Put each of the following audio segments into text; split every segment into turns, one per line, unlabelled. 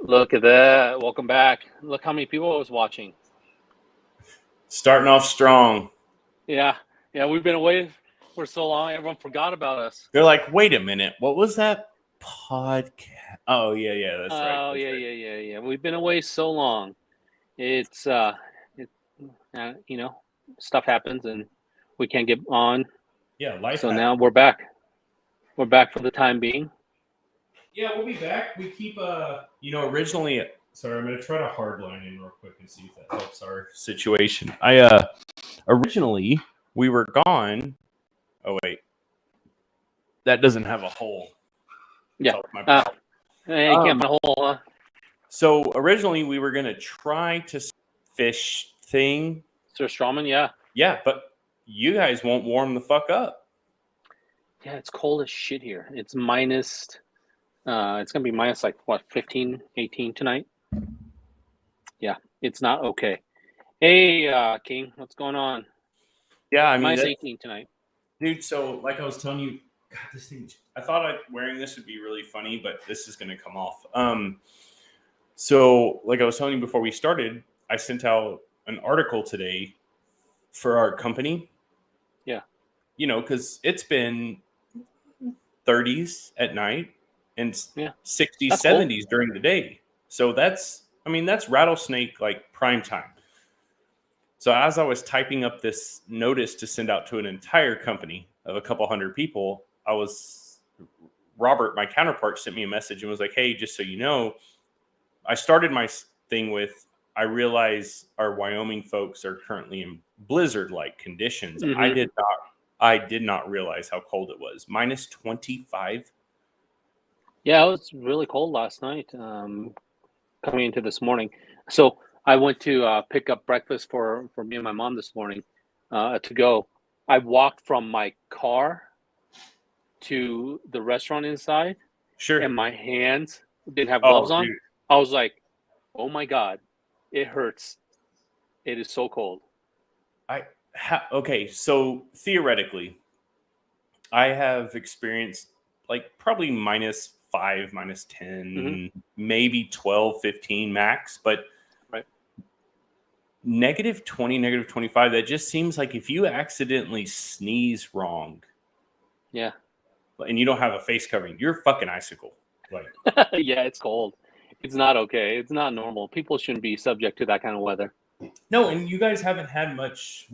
Look at that. Welcome back. Look how many people was watching.
Starting off strong.
Yeah. We've been away for so long. Everyone forgot about us.
They're like, wait a minute. What was that podcast? Oh, yeah. That's right.
Oh, yeah. We've been away so long. It's, stuff happens and we can't get on.
Yeah, life
So
happens.
now we're back. We're back for the time being.
Yeah, we'll be back. We keep, originally, sorry, I'm going to try to hardline in real quick and see if that helps our situation. Originally, we were gone. Oh, wait. That doesn't have a hole.
Yeah.
My
Hey, you can't put a hole, huh?
So originally, we were going to try to fish thing.
Sir Strawman, yeah.
Yeah, but you guys won't warm the fuck up.
Yeah, it's cold as shit here. It's minus, it's going to be minus 15, 18 tonight? Yeah, it's not okay. Hey, King, what's going on?
Yeah, I mean,
minus 18 tonight.
Dude, so like I was telling you, God, this thing, I thought wearing this would be really funny, but this is going to come off. So like I was telling you before we started, I sent out an article today for our company.
Yeah.
Because it's been 30s at night and 60s,
That's
70s
cold.
during the day. So that's rattlesnake like prime time. So as I was typing up this notice to send out to an entire company of a couple hundred people, Robert, my counterpart, sent me a message and was like, hey, just so you know, I started my thing with, I realize our Wyoming folks are currently in blizzard-like conditions.
Mm-hmm.
I did not realize how cold it was. Minus 25.
Yeah, it was really cold last night, coming into this morning. So I went to pick up breakfast for me and my mom this morning to go. I walked from my car to the restaurant inside.
Sure.
And my hands didn't have gloves on.
Dude.
I was like, oh my God, it hurts. It is so cold.
Okay, so theoretically, I have experienced like probably minus 5, minus 10, maybe 12, 15 max, but
right.
negative 20, negative 25, that just seems like if you accidentally sneeze wrong,
yeah,
and you don't have a face covering, you're a fucking icicle. Like,
yeah, it's cold. It's not okay. It's not normal. People shouldn't be subject to that kind of weather.
No, and you guys haven't had much,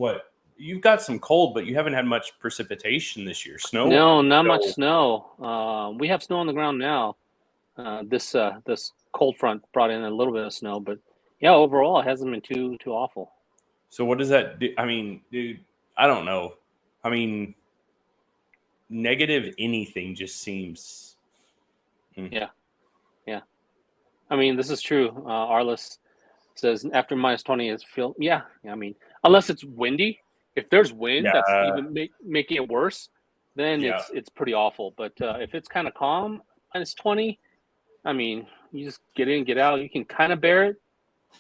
you've got some cold, but you haven't had much precipitation this year. Snow?
No, not much snow. We have snow on the ground now. This cold front brought in a little bit of snow, but yeah, overall it hasn't been too awful.
So what does that do? I mean, dude, I don't know. I mean, negative anything just seems.
Yeah. I mean, this is true. Arliss says after minus 20 is feel. Yeah. I mean, unless it's windy. If there's wind, that's even making it worse. Then it's pretty awful. But if it's kind of calm, minus 20, I mean, you just get in, get out. You can kind of bear it.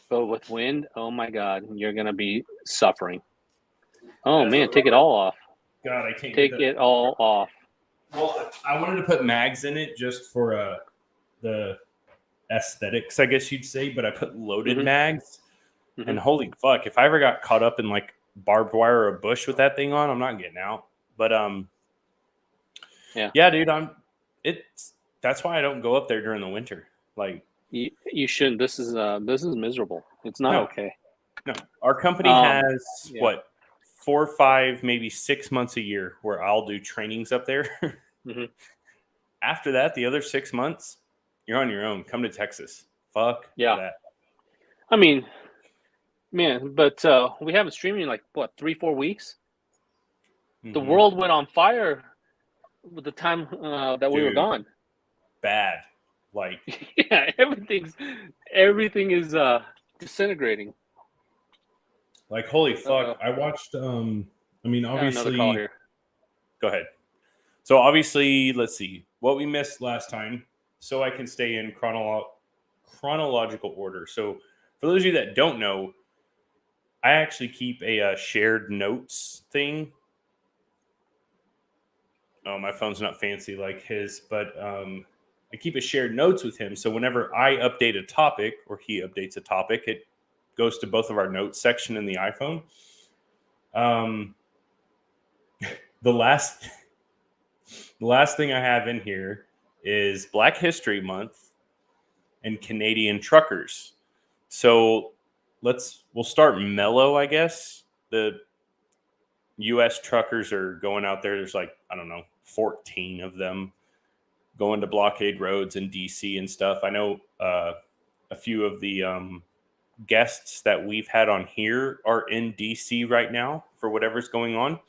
But with wind, oh my God, you're gonna be suffering. Oh man, take it all off.
God, I can't
take it all off.
Well, I wanted to put mags in it just for the aesthetics, I guess you'd say, but I put loaded mags. And holy fuck, if I ever got caught up in like barbed wire or a bush with that thing on, I'm not getting out. But yeah, dude, that's why I don't go up there during the winter. Like
you shouldn't. This is miserable. It's not okay.
No, our company has 4, 5, maybe 6 months a year where I'll do trainings up there. After that, the other 6 months, you're on your own. Come to Texas. Fuck that.
I mean, man, but we haven't streaming like 3-4 weeks. The world went on fire with the time that we were gone.
Bad. Like
yeah, everything is disintegrating.
Like holy fuck. I watched I mean obviously go ahead. So obviously, let's see what we missed last time so I can stay in chronological order. So for those of you that don't know, I actually keep a shared notes thing. Oh, my phone's not fancy like his, but I I keep a shared notes with him. So whenever I update a topic or he updates a topic, it goes to both of our notes section in the iPhone. The last thing I have in here is Black History Month and Canadian truckers. So we'll start mellow, I guess. The U.S. truckers are going out there. There's 14 of them going to blockade roads in D.C. and stuff. I know a few of the guests that we've had on here are in D.C. right now for whatever's going on.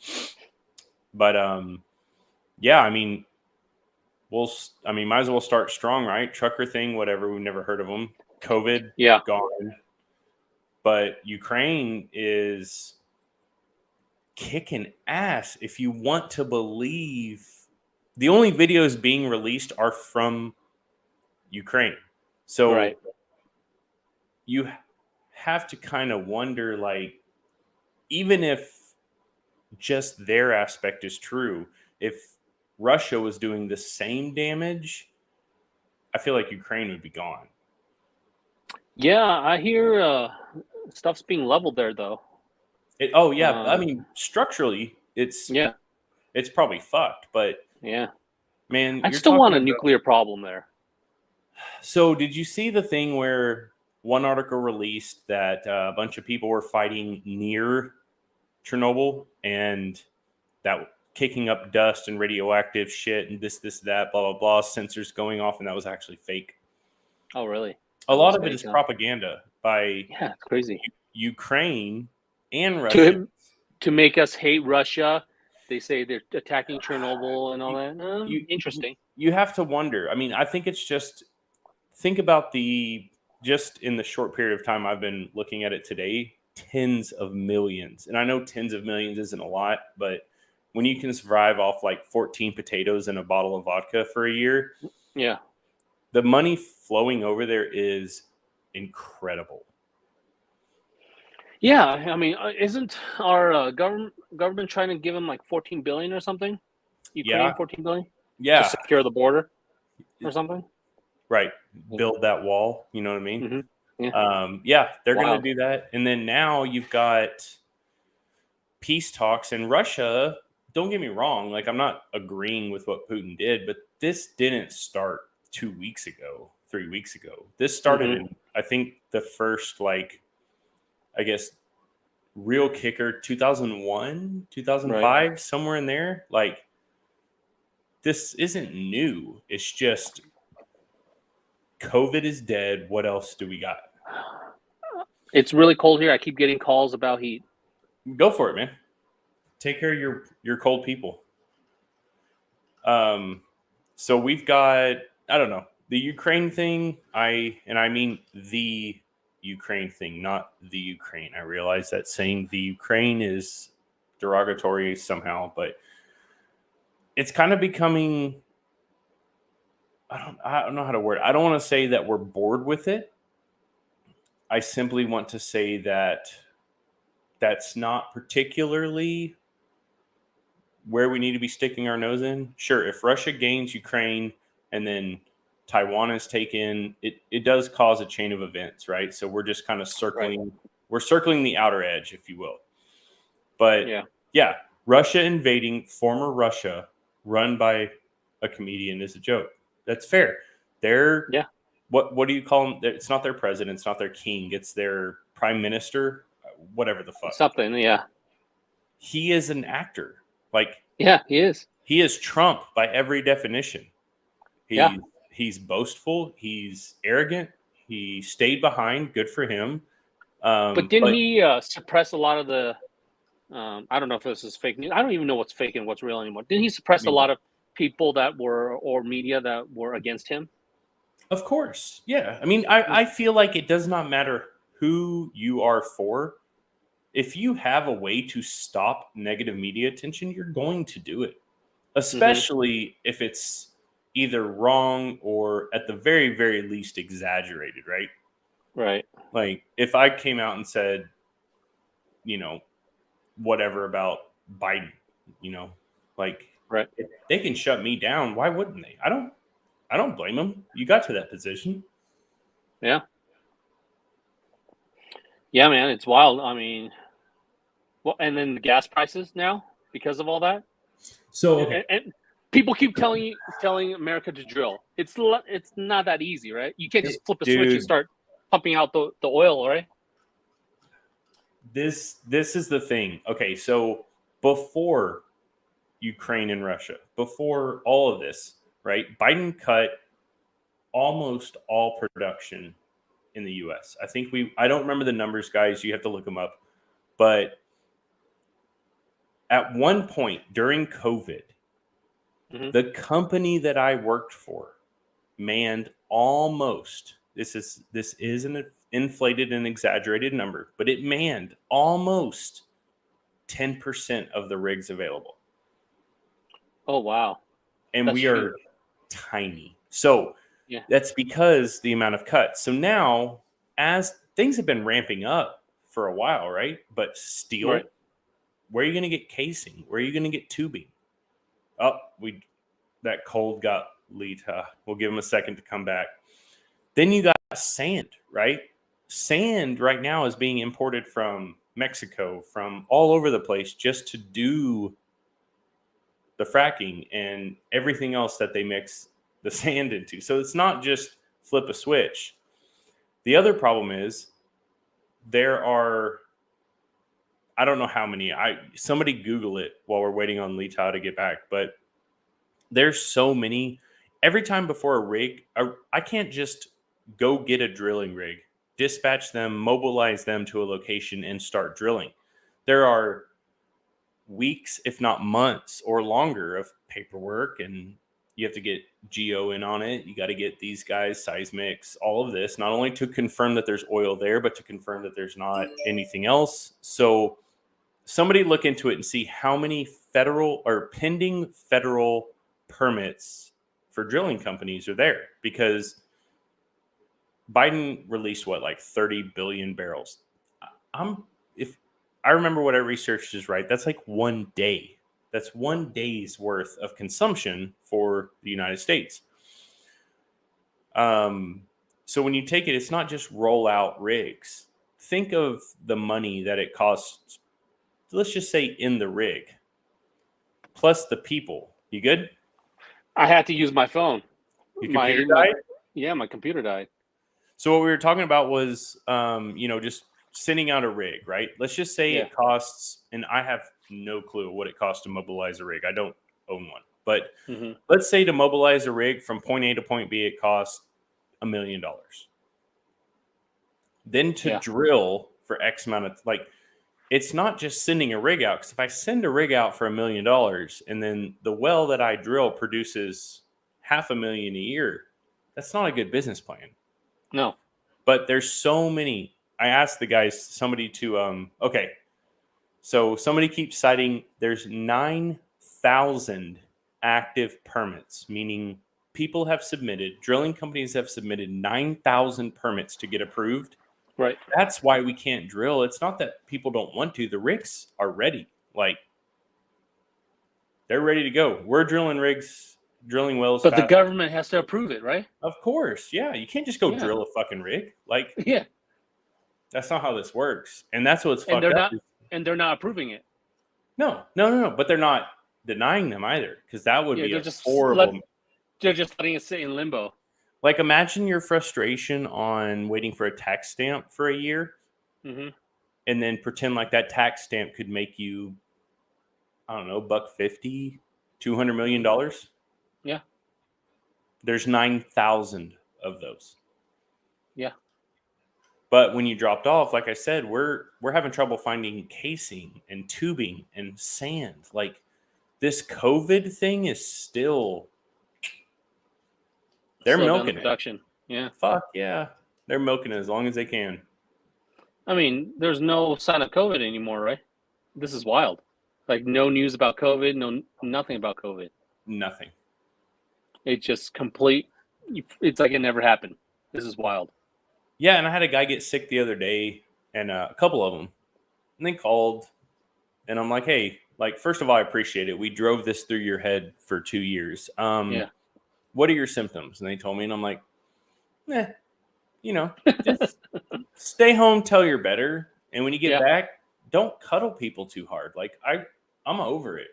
But yeah, I mean, might as well start strong, right? Trucker thing, whatever. We've never heard of them. COVID, gone. But Ukraine is kicking ass. If you want to believe, the only videos being released are from Ukraine. So you have to kind of wonder, even if just their aspect is true, if Russia was doing the same damage, I feel like Ukraine would be gone.
Yeah, I hear stuff's being leveled there, though.
I mean, structurally, it's probably fucked, but man,
I still want a nuclear problem there.
So, did you see the thing where one article released that a bunch of people were fighting near Chernobyl and that kicking up dust and radioactive shit and this, that, blah, blah, blah, sensors going off, and that was actually fake?
Oh, really?
A lot of it is propaganda by
it's crazy.
Ukraine and Russia.
To make us hate Russia, they say they're attacking Chernobyl and all that. Interesting.
You have to wonder. I mean, I think it's just, think about just in the short period of time I've been looking at it today, tens of millions. And I know tens of millions isn't a lot, but when you can survive off 14 potatoes and a bottle of vodka for a year, the money flowing over there is incredible.
Yeah, I mean, isn't our government trying to give them 14 billion or something? Ukraine, 14 billion?
Yeah.
To secure the border or something?
Right. Build that wall. You know what I mean?
Mm-hmm.
They're going to do that. And then now you've got peace talks in Russia. Don't get me wrong. I'm not agreeing with what Putin did, but this didn't start 2 weeks ago, 3 weeks ago. This started in, I think, the first, I guess, real kicker, 2001, 2005, somewhere in there. This isn't new. It's just COVID is dead. What else do we got?
It's really cold here. I keep getting calls about heat.
Go for it, man. Take care of your cold people. So we've got, I don't know, the Ukraine thing. I mean the Ukraine thing, not the Ukraine. I realize that saying the Ukraine is derogatory somehow, but it's kind of becoming, I don't know how to word it. I don't want to say that we're bored with it. I simply want to say that that's not particularly where we need to be sticking our nose in. Sure, if Russia gains Ukraine and then Taiwan is taken, it does cause a chain of events, right? So we're just kind of circling, we're circling the outer edge, if you will. But Russia invading former Russia run by a comedian is a joke. That's fair. They're what do you call them? It's not their president, it's not their king, it's their prime minister, whatever the fuck.
Something,
He is an actor.
He is.
He is Trump by every definition. He's boastful. He's arrogant. He stayed behind. Good for him.
But didn't he suppress a lot of the? I don't know if this is fake news. I don't even know what's fake and what's real anymore. Didn't he suppress a lot of people that were, or media that were against him?
Of course, yeah. I mean, I feel like it does not matter who you are for. If you have a way to stop negative media attention, you're going to do it, especially if it's either wrong or at the very, very least exaggerated, right?
Right.
If I came out and said, whatever about Biden, they can shut me down. Why wouldn't they? I don't I don't blame them. You got to that position.
Yeah. Yeah, man, it's wild. I mean, well, and then the gas prices now because of all that.
So okay.
And people keep telling America to drill. It's not that easy, right? You can't just flip a switch and start pumping out the oil, right?
This is the thing. Okay, so before Ukraine and Russia, before all of this, right? Biden cut almost all production in the US. I don't remember the numbers, guys. You have to look them up. But at one point during COVID, the company that I worked for manned almost, this is an inflated and exaggerated number, but it manned almost 10% of the rigs available.
Oh, wow.
And we are tiny. So that's because the amount of cuts. So now, as things have been ramping up for a while, right? But steel, where are you going to get casing? Where are you going to get tubing? Oh, that cold got Lita. We'll give him a second to come back. Then you got sand, right? Sand right now is being imported from Mexico, from all over the place, just to do the fracking and everything else that they mix the sand into. So it's not just flip a switch. The other problem is there are, I don't know how many, somebody Google it while we're waiting on Lita to get back, but there's so many. Every time before a rig, I can't just go get a drilling rig, dispatch them, mobilize them to a location and start drilling. There are weeks, if not months or longer, of paperwork, and you have to get geo in on it. You got to get these guys, seismics, all of this, not only to confirm that there's oil there, but to confirm that there's not anything else. So somebody look into it and see how many federal or pending federal permits for drilling companies are there, because Biden released like 30 billion barrels. If I remember what I researched is right, that's like 1 day. That's 1 day's worth of consumption for the United States. So when you take it, it's not just roll out rigs. Think of the money that it costs, let's just say in the rig, plus the people. You good?
I had to use my phone.
Your computer died?
My computer died.
So what we were talking about was, just sending out a rig, right? Let's just say it costs, and I have no clue what it costs to mobilize a rig. I don't own one. But let's say to mobilize a rig from point A to point B, it costs $1 million. Then to drill for X amount of, it's not just sending a rig out. Because if I send a rig out for $1 million and then the well that I drill produces $500,000 a year, that's not a good business plan.
No.
But there's so many. I asked the guys, somebody to, so somebody keeps citing there's 9,000 active permits, meaning drilling companies have submitted 9,000 permits to get approved.
Right.
That's why we can't drill. It's not that people don't want to. The rigs are ready. They're ready to go. We're drilling rigs, drilling wells.
But the government has to approve it, right?
Of course. Yeah. You can't just go drill a fucking rig. That's not how this works. And that's what's fucked up.
And they're not approving it.
No. But they're not denying them either, because that would be horrible.
They're just letting it sit in limbo.
Imagine your frustration on waiting for a tax stamp for a year, and then pretend like that tax stamp could make you, I don't know, $150, $200 million.
Yeah.
There's 9,000 of those.
Yeah.
But when you dropped off, like I said, we're having trouble finding casing and tubing and sand. This COVID thing is still. They're milking
production. Yeah.
Fuck yeah. They're milking it as long as they can.
I mean, there's no sign of COVID anymore, right? This is wild. No news about COVID, nothing about COVID.
Nothing.
It's just complete. It's like it never happened. This is wild.
Yeah, and I had a guy get sick the other day, and a couple of them. And they called, and I'm like, hey, first of all, I appreciate it. We drove this through your head for 2 years. what are your symptoms? And they told me, and I'm like, just stay home till you're better. And when you get back, don't cuddle people too hard. Like I'm over it.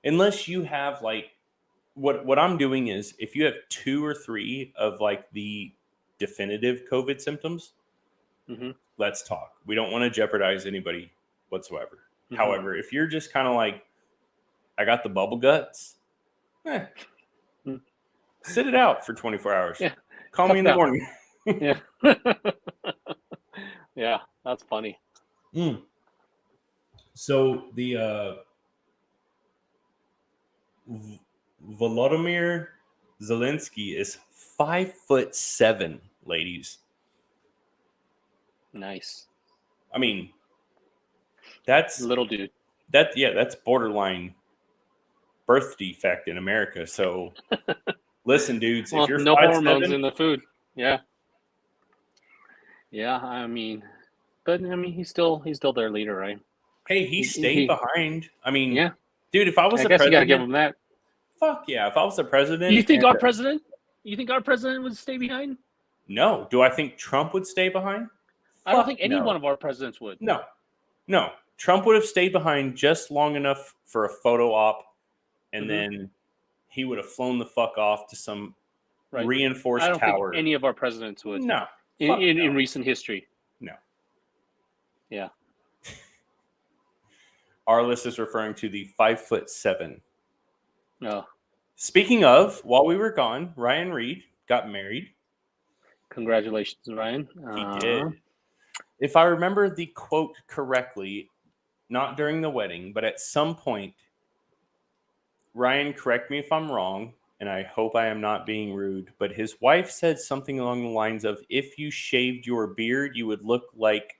Unless you have like what I'm doing is if you have 2 or 3 of like the definitive COVID symptoms, let's talk. We don't want to jeopardize anybody whatsoever. However, if you're just kind of like, I got the bubble guts, sit it out for 24 hours.
Yeah.
Call me in the morning.
Yeah. Yeah, that's funny.
So the Volodymyr Zelensky is 5'7", ladies.
Nice.
I mean, that's
little dude.
That's borderline birth defect in America. So listen, dudes, if you're
no hormones in the food. Yeah. I mean, he's still their leader, right?
Hey, he stayed behind. I mean,
yeah,
dude, if I was
the president, you gotta give him that.
Fuck yeah! If I was the president,
you think our president would stay behind?
No. Do I think Trump would stay behind?
I don't think any one of our presidents would.
No. Trump would have stayed behind just long enough for a photo op, and then he would have flown the fuck off to some reinforced tower.
I don't think any of our presidents would.
No.
In recent history.
No.
Yeah.
Our list is referring to the 5'7".
No.
Speaking of, while we were gone, Ryan Reed got married.
Congratulations, Ryan.
He did. If I remember the quote correctly, not during the wedding, but at some point, Ryan, correct me if I'm wrong, and I hope I am not being rude, but his wife said something along the lines of, if you shaved your beard, you would look like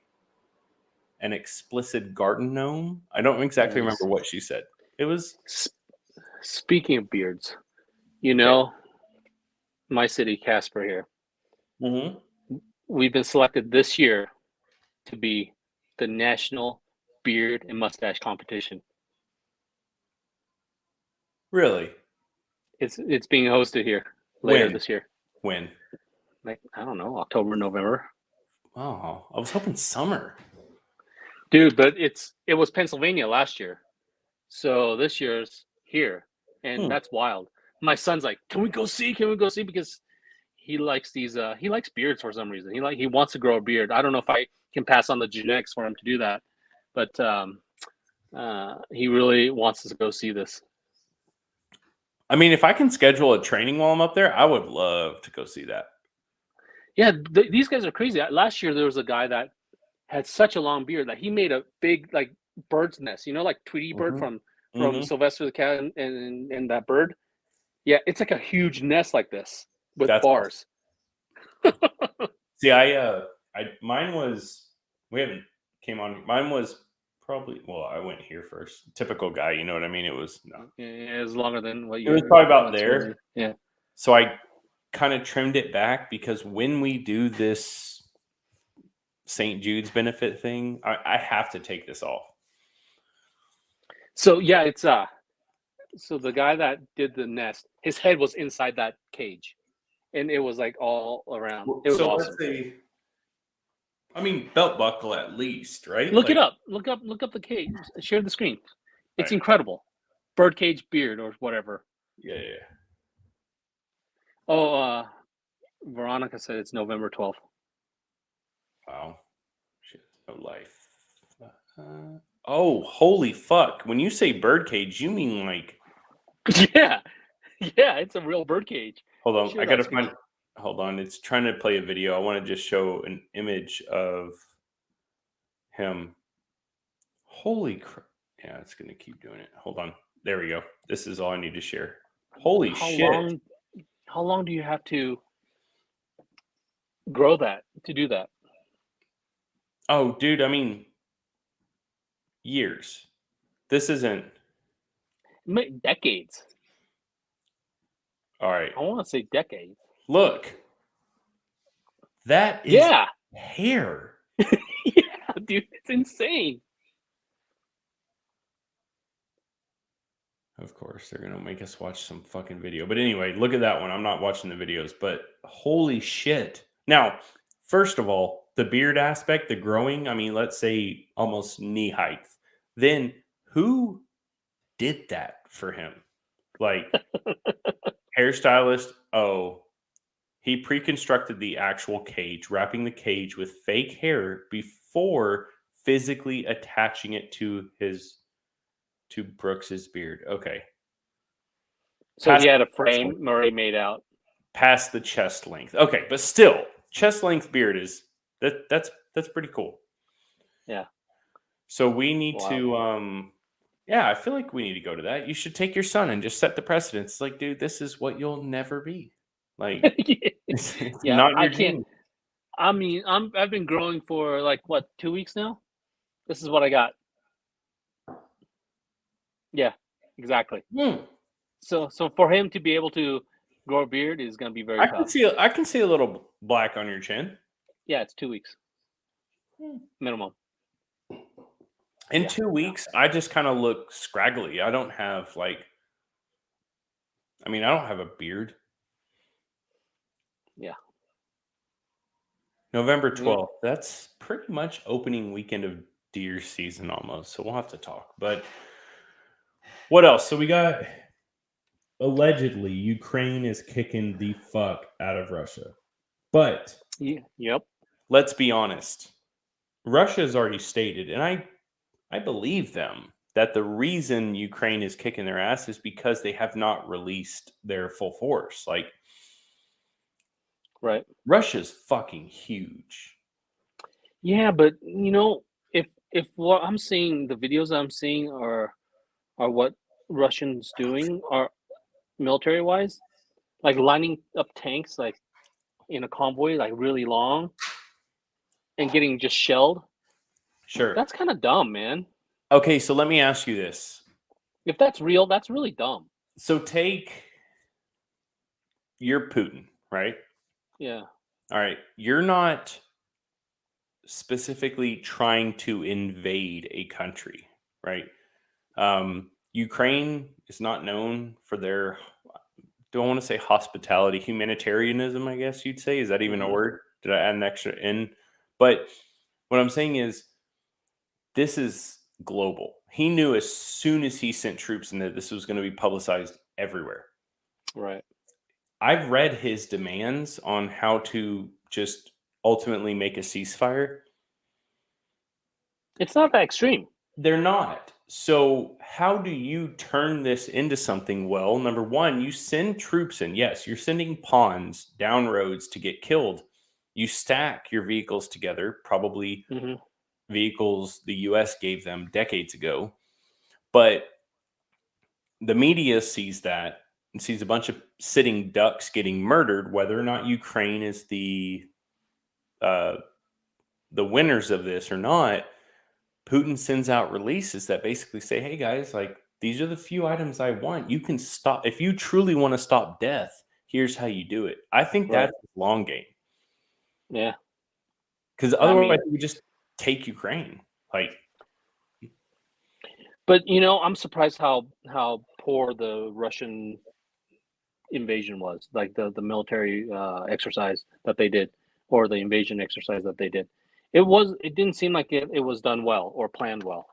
an explicit garden gnome. I don't exactly remember what she said. It was...
Speaking of beards, my city, Casper here, we've been selected this year to be the National Beard and Mustache Competition.
Really?
It's being hosted here later this year.
When?
Like, I don't know, October, November.
Oh, I was hoping summer.
Dude, but it was Pennsylvania last year. So this year's here. And that's wild. My son's like, can we go see? Because he likes he likes beards for some reason. He wants to grow a beard. I don't know if I can pass on the genetics for him to do that. But he really wants us to go see this.
I mean, if I can schedule a training while I'm up there, I would love to go see that.
Yeah, these guys are crazy. Last year, there was a guy that had such a long beard that he made a big, like, bird's nest. Like Tweety Bird from Sylvester the Cat and that bird. Yeah, it's like a huge nest like this with bars.
Awesome. See, mine was, mine was probably, I went here first. Typical guy, you know what I mean? It was
it was longer than what you.
It was probably about there.
Yeah.
So I kind of trimmed it back because when we do this St. Jude's benefit thing, I have to take this off.
So yeah, it's so the guy that did the nest, his head was inside that cage, and it was like all around. It was awesome.
Belt buckle at least, right?
Look it up. Look up the cage. Share the screen. It's incredible. Birdcage beard or whatever.
Yeah.
Oh, Veronica said it's November 12th.
Wow. Shit, no life. Oh, holy fuck. When you say birdcage, you mean like...
Yeah, it's a real birdcage.
Hold on, I gotta find... Hold on, it's trying to play a video. I want to just show an image of him. Holy crap. Yeah, it's going to keep doing it. Hold on. There we go. This is all I need to share. Holy shit.
How long do you have to grow that to do that?
Oh, dude, years. This isn't...
Decades.
All right.
I want to say decades. Look.
That is hair.
Yeah, dude, it's insane.
Of course, they're going to make us watch some fucking video. But anyway, look at that one. I'm not watching the videos, but holy shit. Now, first of all, the beard aspect, the growing, I mean, let's say almost knee height. Then who did that for him? Like, hairstylist, he pre-constructed the actual cage, wrapping the cage with fake hair before physically attaching it to Brooks's beard. Okay.
So he had a frame Murray made out
past the chest length. Okay, but still, chest length beard is that's pretty cool.
Yeah.
So we need to I feel like we need to go to that. You should take your son and just set the precedence. Like, dude, this is what you'll never be. Like, it's not your gene.
I mean, I've been growing for like what, 2 weeks now? This is what I got. Yeah, exactly. So for him to be able to grow a beard is going to be very tough.
I can see a little black on your chin.
Yeah, it's 2 weeks. Minimum.
In 2 weeks, I just kind of look scraggly. I don't have I don't have a beard.
Yeah.
November 12th. That's pretty much opening weekend of deer season almost. So we'll have to talk. But what else? So we got allegedly Ukraine is kicking the fuck out of Russia. But
yep.
Let's be honest. Russia has already stated, and I believe them, that the reason Ukraine is kicking their ass is because they have not released their full force. Like,
right.
Russia's fucking huge.
Yeah, but if what I'm seeing, the videos I'm seeing are what Russians doing are military wise, like lining up tanks like in a convoy, like really long, and getting just shelled.
Sure.
That's kind of dumb, man.
Okay, so let me ask you this.
If that's real, that's really dumb.
So you're Putin, right?
Yeah.
All right. You're not specifically trying to invade a country, right? Ukraine is not known for their, don't want to say hospitality, humanitarianism, I guess you'd say. Is that even a word? Did I add an extra in? But what I'm saying is, this is global. He knew as soon as he sent troops in that this was going to be publicized everywhere.
Right.
I've read his demands on how to just ultimately make a ceasefire.
It's not that extreme.
They're not. So how do you turn this into something? Well, number one, you send troops in. Yes, you're sending pawns down roads to get killed. You stack your vehicles together, probably vehicles the U.S. gave them decades ago. But the media sees that and sees a bunch of sitting ducks getting murdered, whether or not Ukraine is the winners of this or not. Putin sends out releases that basically say, hey guys, like, these are the few items I want. You can stop. If you truly want to stop death, here's how you do it. I think that's a long game.
Yeah.
Because otherwise we just take Ukraine.
But I'm surprised how poor the Russian invasion was, like the military exercise that they did, or the invasion exercise that they did. It didn't seem like it was done well or planned well.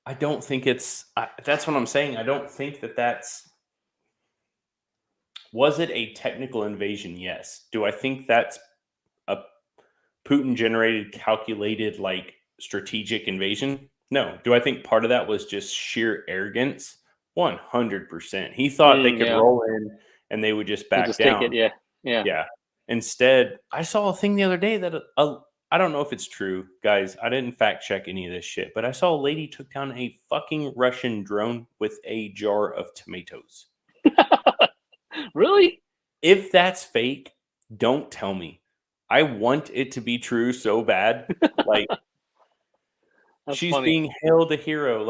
I don't think that's what I'm saying. I don't think that's. Was it a technical invasion? Yes. Do I think that's a Putin-generated, calculated, strategic invasion? No. Do I think part of that was just sheer arrogance? 100%. He thought they could roll in and they would just back down.
Take it, yeah.
Instead, I saw a thing the other day that I don't know if it's true, guys. I didn't fact check any of this shit, but I saw a lady took down a fucking Russian drone with a jar of tomatoes.
Really?
If that's fake, don't tell me. I want it to be true so bad. She's funny. Being hailed a hero.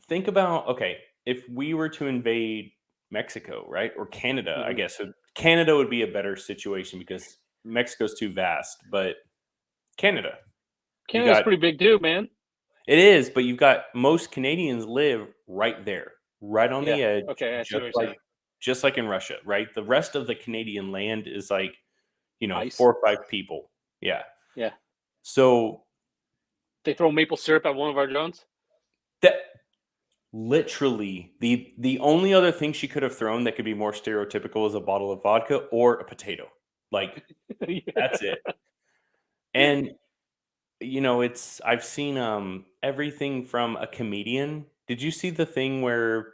Think about, okay, if we were to invade Mexico, right? Or Canada, I guess. So Canada would be a better situation because Mexico's too vast, but Canada's
pretty big too, man.
It is, but you've got most Canadians live right there. right on the edge.
Okay, I see what you're saying.
Just like in Russia, right? The rest of the Canadian land is like,
Ice.
4 or 5 people. Yeah.
Yeah.
So
they throw maple syrup at one of our drones.
That literally the only other thing she could have thrown that could be more stereotypical is a bottle of vodka or a potato. Like that's it. And I've seen everything from a comedian. Did you see the thing where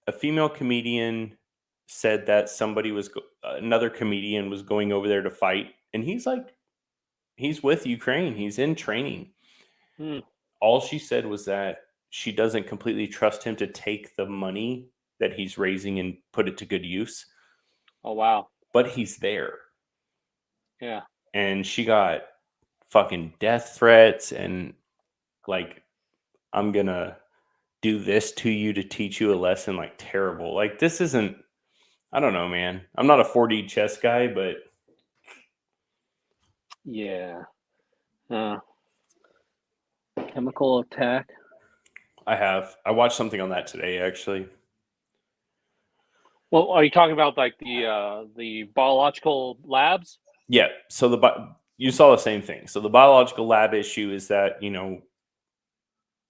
a female comedian said that another comedian was going over there to fight, and he's with Ukraine, he's in training. All she said was that she doesn't completely trust him to take the money that he's raising and put it to good use.
Oh, wow.
But he's there.
Yeah.
And she got fucking death threats and like, I'm going to do this to you to teach you a lesson, like terrible. Like this isn't, I don't know, man. I'm not a 4D chess guy, but.
Yeah. Chemical attack.
I watched something on that today, actually.
Well, are you talking about like the biological labs?
Yeah. So you saw the same thing. So the biological lab issue is that,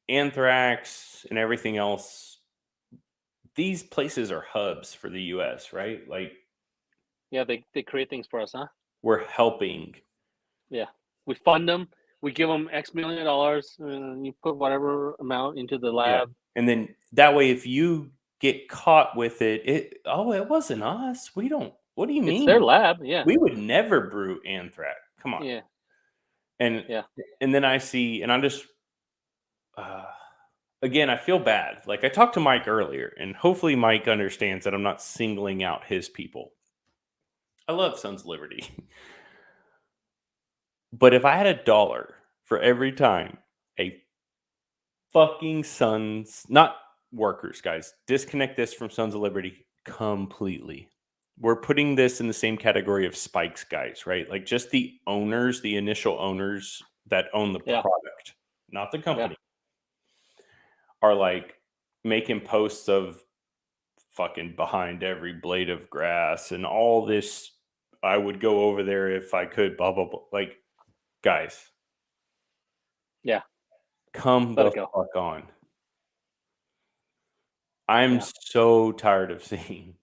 anthrax and everything else, these places are hubs for the US, right? Like,
yeah, they create things for us, huh?
We're helping.
Yeah. We fund them. We give them X million dollars, and you put whatever amount into the lab.
Yeah. And then that way, if you get caught with it wasn't us. We don't. What do you mean?
It's their lab. Yeah.
We would never brew anthrax. Come on.
Yeah.
And then I see, and I'm just, again, I feel bad. Like I talked to Mike earlier, and hopefully Mike understands that I'm not singling out his people. I love Sons of Liberty. But if I had $1 for every time a fucking Sons, not workers, guys, disconnect this from Sons of Liberty completely. We're putting this in the same category of Spikes guys, right? Like just the owners, the initial owners that own the product, not the company, are like making posts of fucking behind every blade of grass and all this. I would go over there if I could, blah, blah, blah. Like, guys.
Yeah.
Come the fuck on. I'm so tired of seeing.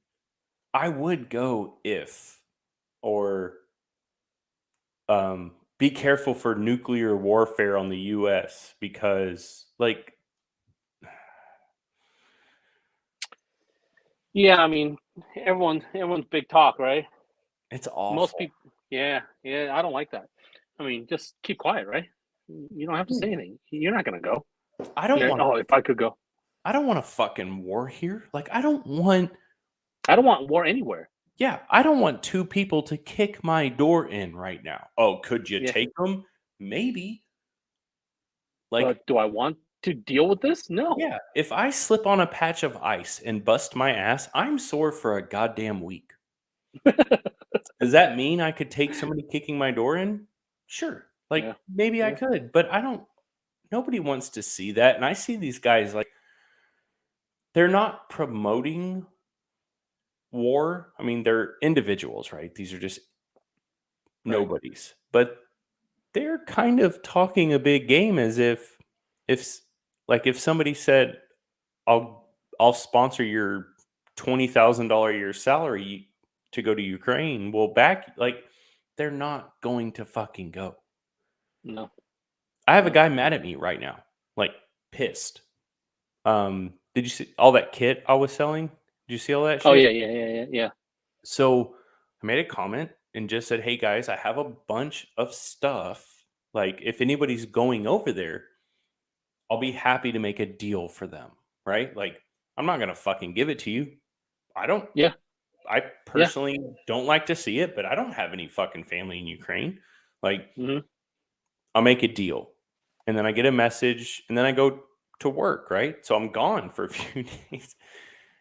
I would go if, or be careful for nuclear warfare on the US because, like,
yeah, I mean, everyone's big talk, right?
It's awful.
Most people, yeah, I don't like that. I mean, just keep quiet, right? You don't have to say anything. You're not gonna go.
I don't want.
Oh, if I could go.
I don't want a fucking war here. Like, I don't want
war anywhere.
Yeah, I don't want 2 people to kick my door in right now. Oh, could you take them? Maybe.
Like, but do I want to deal with this? No.
Yeah, if I slip on a patch of ice and bust my ass, I'm sore for a goddamn week. Does that mean I could take somebody kicking my door in? Sure. Like, maybe I could, but nobody wants to see that. And I see these guys, like, they're not promoting war. I mean, they're individuals, right? These are just nobodies. But they're kind of talking a big game as if somebody said, I'll sponsor your $20,000 a year salary to go to Ukraine. Well, they're not going to fucking go.
No.
I have a guy mad at me right now, like pissed. Did you see all that kit I was selling? Did you see all that shit?
Oh, yeah.
So I made a comment and just said, hey guys, I have a bunch of stuff. Like, if anybody's going over there, I'll be happy to make a deal for them, right? Like, I'm not going to fucking give it to you. I personally don't like to see it, but I don't have any fucking family in Ukraine. Like, I'll make a deal. And then I get a message and then I go to work, right? So I'm gone for a few days.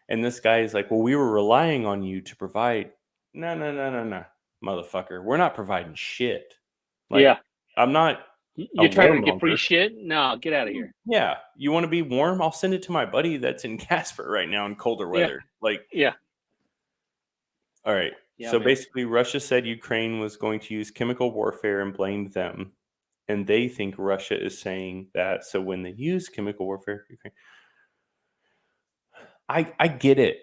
And this guy is like, well, we were relying on you to provide. No, motherfucker. We're not providing shit. Like, I'm not
You're trying to get free shit? No, get out of here.
Yeah. You want to be warm? I'll send it to my buddy that's in Casper right now in colder weather.
Yeah.
All right. Yeah, so basically, Russia said Ukraine was going to use chemical warfare and blamed them. And they think Russia is saying that. So when they use chemical warfare, Ukraine, I get it.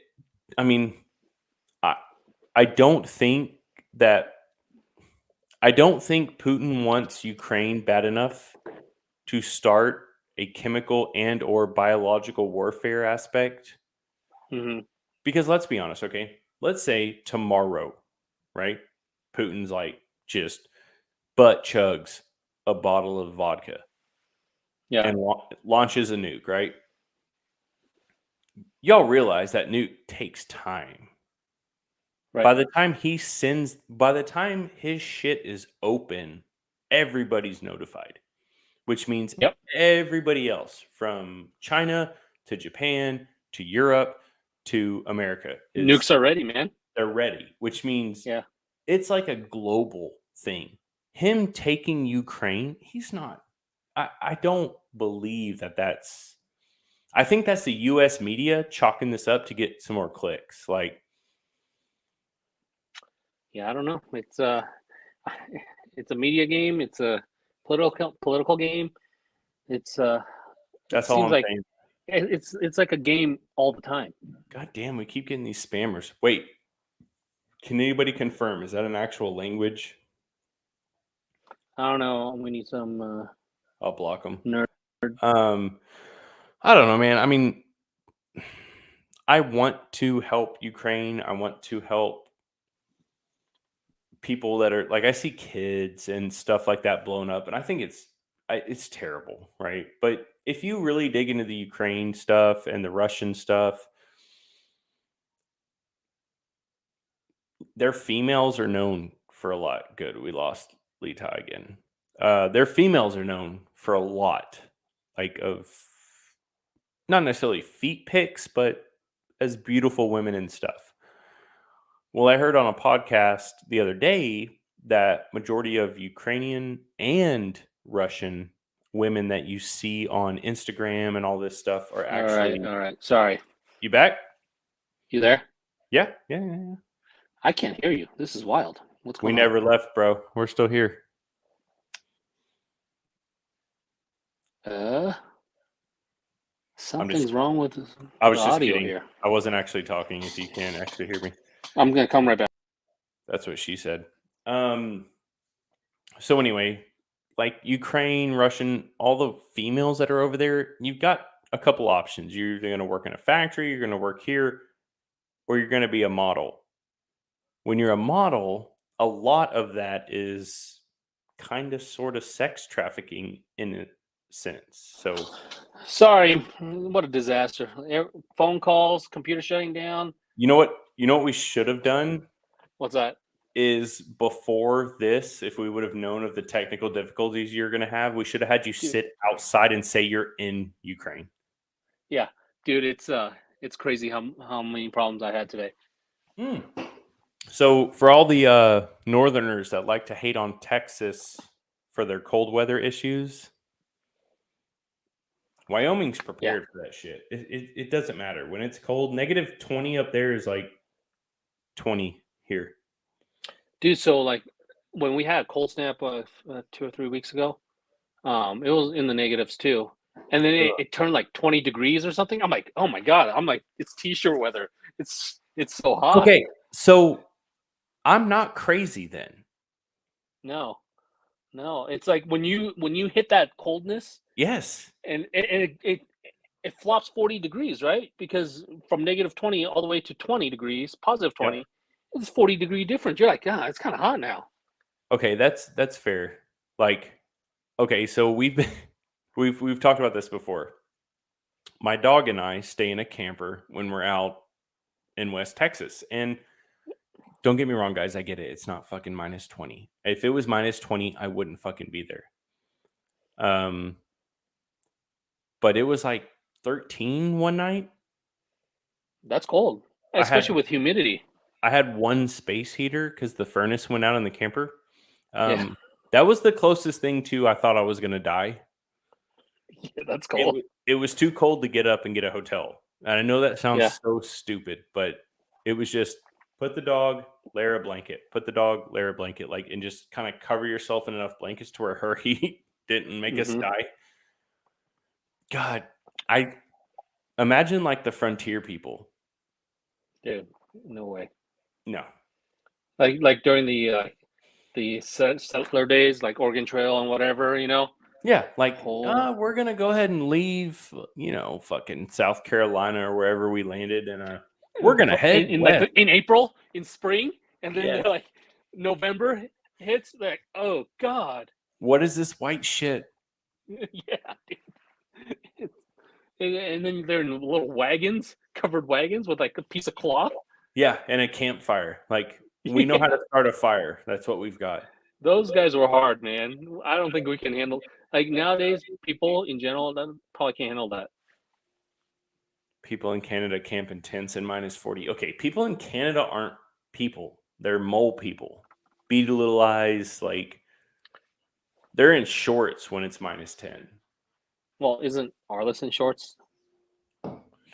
I mean, I don't think Putin wants Ukraine bad enough to start a chemical and or biological warfare aspect.
Mm-hmm.
Because let's be honest, okay? Let's say tomorrow, right? Putin's like just butt chugs a bottle of vodka.
Yeah.
And launches a nuke, right? Y'all realize that nuke takes time. Right. By the time his shit is open, everybody's notified, which means everybody else from China to Japan to Europe to America.
Nukes are ready, man.
They're ready, which means it's like a global thing. Him taking Ukraine, he's not. I don't believe that's. I think that's the U.S. media chalking this up to get some more clicks. Like,
yeah, I don't know. It's a media game. It's a political game. It's
that's all I'm saying.
It's like a game all the time.
God damn, we keep getting these spammers. Wait, can anybody confirm? Is that an actual language?
I don't know. We need some.
I'll block them.
Nerd.
I don't know, man. I mean, I want to help Ukraine. I want to help people that are like, I see kids and stuff like that blown up, and I think it's terrible, right? But if you really dig into the Ukraine stuff and the Russian stuff, their females are known for a lot. Good, we lost Lita again. Their females are known for a lot, like of not necessarily feet pics, but as beautiful women and stuff. Well, I heard on a podcast the other day that majority of Ukrainian and Russian women that you see on Instagram and all this stuff are actually.
All right. Sorry.
You back?
You there?
Yeah.
I can't hear you. This is wild. What's going on?
We never left, bro. We're still here.
Something's wrong with the
audio
here.
I wasn't actually talking. If you can actually hear me,
I'm gonna come right back.
That's what she said. So anyway, like Ukraine, Russian, all the females that are over there, you've got a couple options. You're either going to work in a factory, you're going to work here, or you're going to be a model. When you're a model, a lot of that is kind of sort of sex trafficking in a sense. So
sorry, what a disaster. Phone calls, computer shutting down.
You know what we should have done?
What's that?
Is before this, if we would have known of the technical difficulties you're going to have, we should have had you sit outside and say you're in Ukraine.
Yeah, dude, it's crazy how many problems I had today.
So for all the northerners that like to hate on Texas for their cold weather issues, Wyoming's prepared for that shit. It doesn't matter. When it's cold, negative 20 up there is like 20 here.
Dude, so like when we had a cold snap 2 or 3 weeks ago, it was in the negatives too. And then it turned like 20 degrees or something. I'm like, oh my God. I'm like, it's t-shirt weather. It's so hot.
Okay, so I'm not crazy then.
No. It's like when you hit that coldness.
Yes.
And it flops 40 degrees, right? Because from negative 20 all the way to 20 degrees, positive 20. Yep. It's 40-degree difference. You're like, yeah, it's kind of hot now.
Okay, that's fair. Like, okay, so we've talked about this before. My dog and I stay in a camper when we're out in West Texas, and don't get me wrong, guys. I get it. It's not fucking minus 20. If it was minus 20, I wouldn't fucking be there. But it was like 13 one night.
That's cold, especially with humidity.
I had one space heater because the furnace went out in the camper. But That was the closest thing to I thought I was gonna die.
Yeah, that's cool.
It was too cold to get up and get a hotel. And I know that sounds so stupid, but it was just put the dog, layer a blanket, put the dog, layer a blanket, like, and just kind of cover yourself in enough blankets to where her heat didn't make us die. God, I imagine like the frontier people.
Dude, no way.
No.
Like during the settler days, like Oregon Trail and whatever, you know?
Yeah, like, we're going to go ahead and leave, you know, fucking South Carolina or wherever we landed. And we're going to head
in like in April, in spring. And then they're like, November hits, like, oh, God.
What is this white shit?
Yeah, dude. And then they're in little wagons, covered wagons with like a piece of cloth.
Yeah, and a campfire. Like, we know how to start a fire. That's what we've got.
Those guys were hard, man. I don't think we can handle. Like nowadays, people in general probably can't handle that.
People in Canada camp in tents in -40. Okay, people in Canada aren't people. They're mole people. Beady little eyes. Like, they're in shorts when it's -10.
Well, isn't Arliss in shorts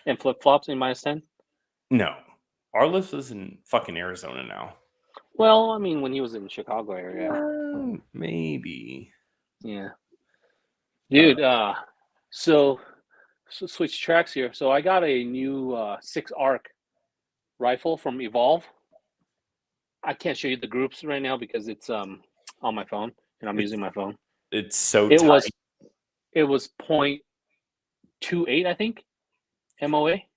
and flip-flops in -10?
No. Arliss is in fucking Arizona now.
Well, I mean, when he was in Chicago area.
Maybe.
Yeah. Dude, so switch tracks here. So I got a new 6-arc rifle from Evolve. I can't show you the groups right now because it's on my phone and I'm using my phone.
It's so tight.
It was 0.28, I think, MOA.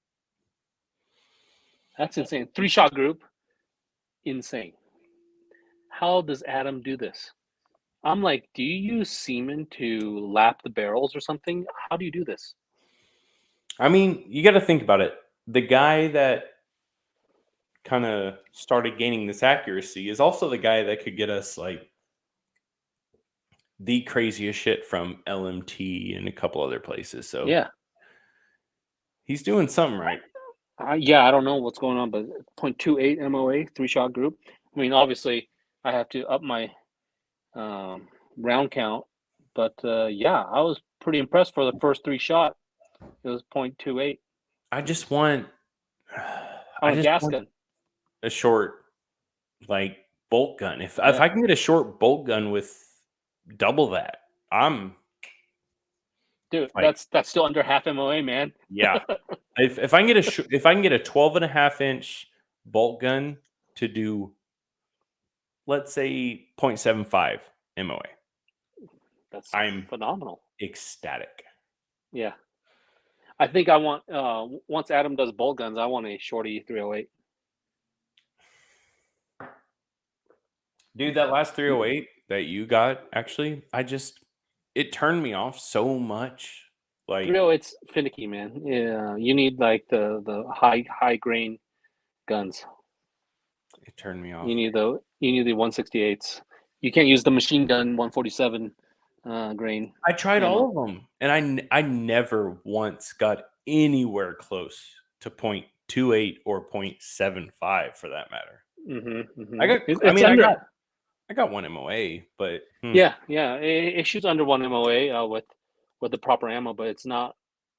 That's insane. 3-shot group. Insane. How does Adam do this? I'm like, do you use semen to lap the barrels or something? How do you do this?
I mean, you got to think about it. The guy that kind of started gaining this accuracy is also the guy that could get us like the craziest shit from LMT and a couple other places. So
yeah,
he's doing something right.
Yeah, I don't know what's going on, but 0.28 MOA, 3-shot group. I mean, obviously, I have to up my round count, but yeah, I was pretty impressed for the first 3-shot. It was 0.28.
I just want
a gas gun,
a short like bolt gun. If I can get a short bolt gun with double that,
dude. Like, that's still under half MOA, man.
Yeah. If I can get if I can get a 12.5-inch bolt gun to do, let's say 0.75 MOA, I'm
phenomenal.
Ecstatic.
Yeah. I think I want once Adam does bolt guns, I want a Shorty 308.
Dude, that last 308 that you got, actually, it turned me off so much. Like
308's finicky, man. Yeah, you need like the high grain guns.
It turned me off.
You need the 168s. You can't use the machine gun 147 grain.
I tried all of them, and I never once got anywhere close to 0.28 or 0.75 for that matter. I got 1 MOA, but
yeah, it shoots under 1 MOA with the proper ammo, but it's not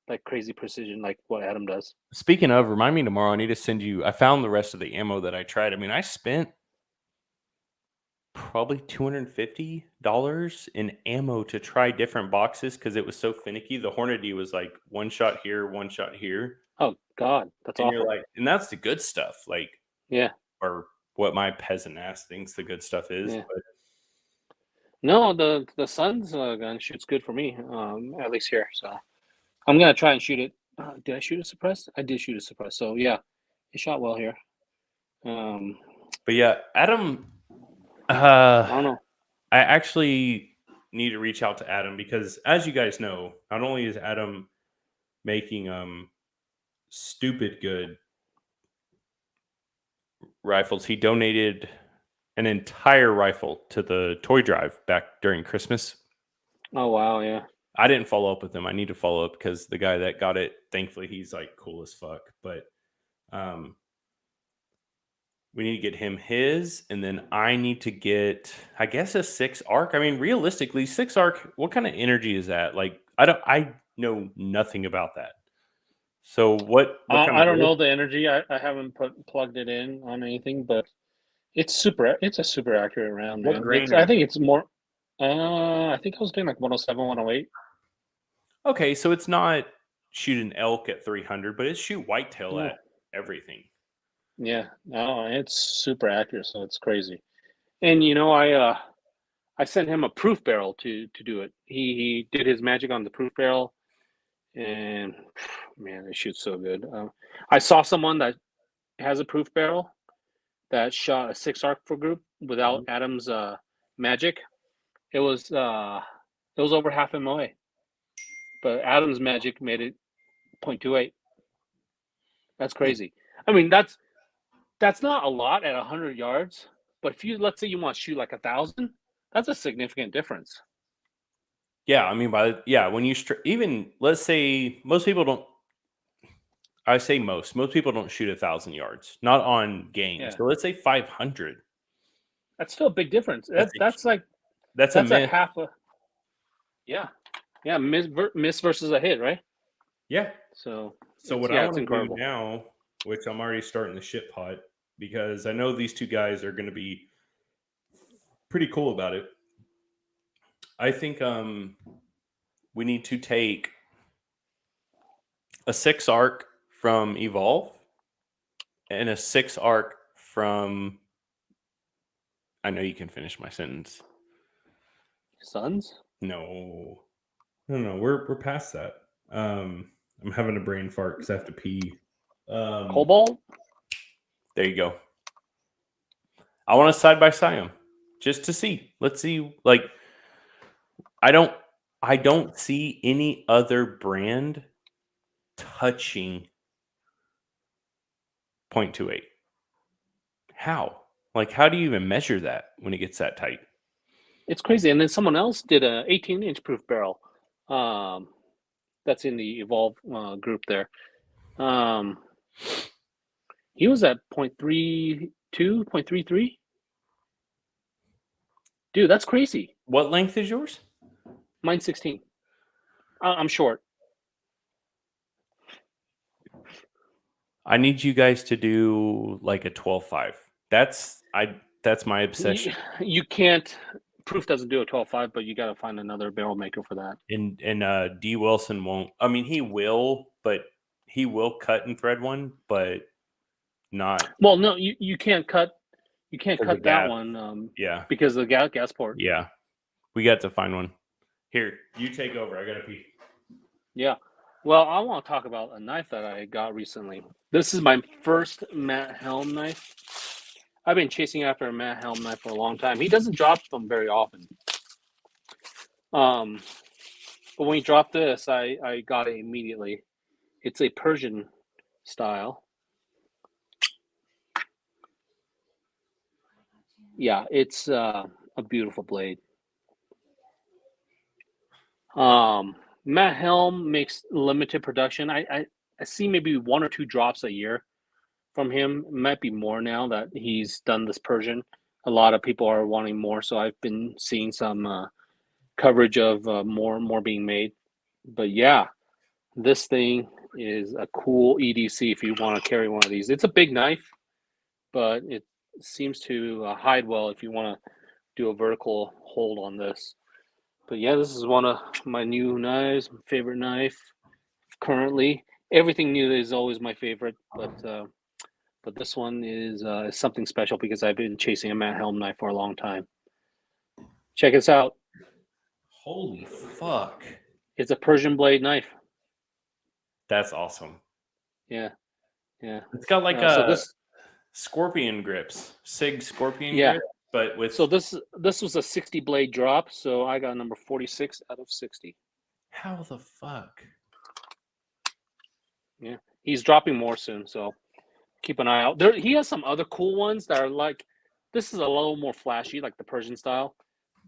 like crazy precision like what Adam does.
Speaking of, remind me tomorrow. I need to send you. I found the rest of the ammo that I tried. I mean, I spent probably $250 in ammo to try different boxes because it was so finicky. The Hornady was like 1 shot here, 1 shot here.
Oh God, that's awful.
You're like, and that's the good stuff. Like,
yeah,
or what my peasant ass thinks the good stuff is.
Yeah.
But
no, the Sun's gun shoots good for me, at least here. So I'm gonna try and shoot it. Did I shoot a suppressed? I did shoot a suppressed. So yeah, it shot well here.
But yeah, Adam.
I don't know.
I actually need to reach out to Adam because, as you guys know, not only is Adam making stupid good rifles, he donated an entire rifle to the toy drive back during Christmas.
Oh wow, yeah.
I didn't follow up with him. I need to follow up because the guy that got it, thankfully, he's like cool as fuck. But We need to get him his, and then I need to get, I guess, a 6 arc. I mean, realistically, 6 arc, what kind of energy is that? Like, I know nothing about that. So what kind
I don't know the energy. I haven't plugged it in on anything, but it's a super accurate round, man. I think it's more. I think I was doing like 107, 108.
Okay, so it's not shoot an elk at 300, but it's shoot whitetail at everything.
Yeah, no, it's super accurate, so it's crazy. And I sent him a proof barrel to do it. He did his magic on the proof barrel, and man, it shoots so good. I saw someone that has a proof barrel that shot a 6 arc for group without Adam's magic. It was over half MOA, but Adam's magic made it 0.28. That's crazy. I mean, that's not a lot at 100 yards, but if let's say you want to shoot like 1,000, that's a significant difference.
Yeah, I mean, when you even let's say most people don't. I say most people don't shoot 1,000 yards, not on games. Yeah. So let's say 500.
That's still a big difference. That's a half a. Yeah, miss versus a hit, right?
Yeah.
So
what I want to do now, which I'm already starting the shit pot, because I know these two guys are going to be pretty cool about it. I think we need to take a 6 arc from Evolve and a 6 arc from. I know you can finish my sentence.
Sons?
No. We're past that. I'm having a brain fart because I have to pee.
Cobalt?
There you go. I want to side by side them just to see. Let's see. Like, I don't see any other brand touching 0.28. How? Like, how do you even measure that when it gets that tight?
It's crazy. And then someone else did a 18-inch proof barrel. That's in the Evolve group there. He was at 0.32, 0.33. Dude, that's crazy.
What length is yours?
Mine's 16. I'm short.
I need you guys to do like a 12.5. That's my obsession.
You can't. Proof doesn't do a 12.5, but you got to find another barrel maker for that.
And D. Wilson won't. I mean, he will, but he will cut and thread one, but not.
Well, no, you can't cut. You can't cut that one.
Yeah,
because of the gas port.
Yeah, we got to find one. Here, you take over. I gotta pee.
Yeah. Well, I want to talk about a knife that I got recently. This is my first Matt Helm knife. I've been chasing after a Matt Helm knife for a long time. He doesn't drop them very often. But when he dropped this, I got it immediately. It's a Persian style. Yeah, it's a beautiful blade. Matt Helm makes limited production. I see maybe 1 or 2 drops a year from him. It might be more now that he's done this Persian. A lot of people are wanting more, so I've been seeing some coverage of more being made. But yeah, this thing is a cool EDC if you want to carry one of these. It's a big knife, but it seems to hide well if you want to do a vertical hold on this. But yeah, this is one of my new knives, my favorite knife currently. Everything new is always my favorite, but this one is something special because I've been chasing a Matt Helm knife for a long time. Check this out.
Holy fuck.
It's a Persian blade knife.
That's awesome.
Yeah.
It's got like a scorpion grips, SIG scorpion grips, but with.
So this was a 60 blade drop, so I got number 46 out of 60.
How the fuck?
Yeah, he's dropping more soon, so keep an eye out. He has some other cool ones that are like, this is a little more flashy, like the Persian style,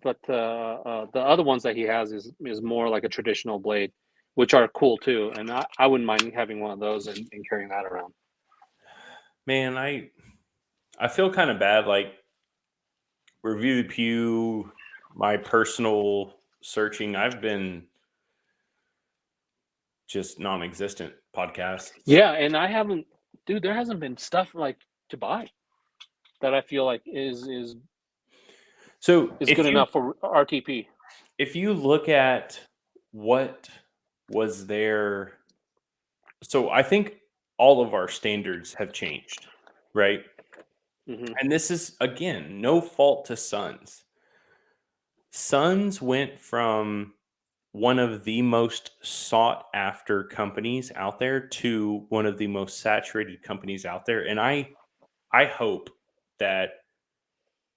but the other ones that he has is more like a traditional blade, which are cool too. And I wouldn't mind having one of those and carrying that around.
Man, I I feel kind of bad. Like, Review the Pew, my personal searching, I've been just non-existent podcasts.
Yeah, and I haven't, dude. There hasn't been stuff like to buy that I feel like is good enough for RTP.
If you look at what was there, so I think all of our standards have changed, right?
Mm-hmm.
And this is, again, no fault to Suns. Suns went from one of the most sought after companies out there to one of the most saturated companies out there. And I hope that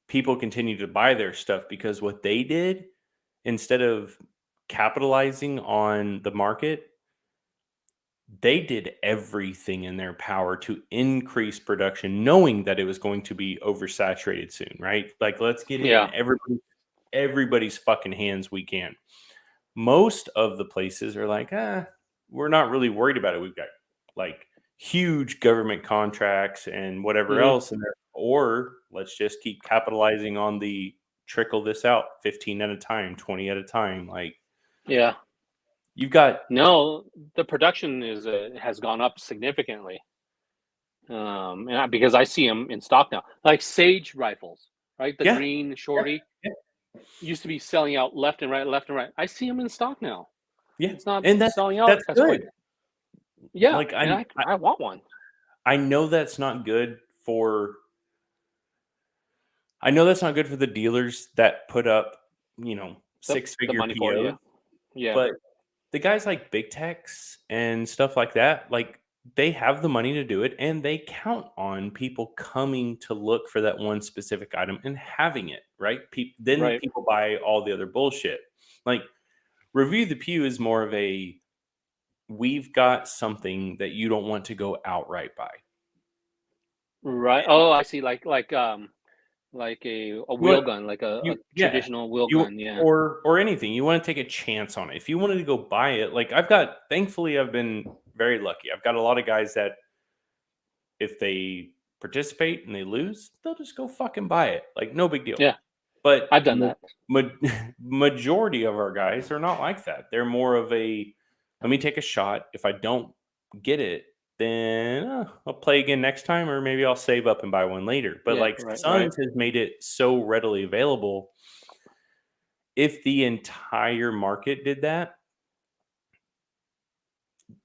people continue to buy their stuff, because what they did, instead of capitalizing on the market, they did everything in their power to increase production, knowing that it was going to be oversaturated soon, right? Like, let's get it in everybody's fucking hands we can. Most of the places are like, we're not really worried about it. We've got like huge government contracts and whatever else in there. Or let's just keep capitalizing on the trickle this out 15 at a time, 20 at a time. Like,
yeah.
You've got
the production has gone up significantly, and because I see them in stock now, like Sage rifles, right? The green shorty used to be selling out left and right. I see them in stock now.
Yeah,
it's not
and
selling out.
That's good.
Quick. Yeah,
like
I want one.
I know that's not good for. I know that's not good for the dealers that put up, six-figure POs.
Yeah,
but the guys like Big Techs and stuff like that, like, they have the money to do it, and they count on people coming to look for that one specific item and having it, right? People buy all the other bullshit. Like, Review the Pew is more of a, we've got something that you don't want to go outright buy.
Right. Oh, I see. Like a wheel gun, like a traditional wheel gun,
or anything. You want to take a chance on it. If you wanted to go buy it, like, thankfully I've been very lucky. I've got a lot of guys that if they participate and they lose, they'll just go fucking buy it. Like, no big deal.
Yeah.
But
I've done that.
Majority of our guys are not like that. They're more of a, let me take a shot. If I don't get it, then I'll play again next time, or maybe I'll save up and buy one later. But Suns has made it so readily available. If the entire market did that,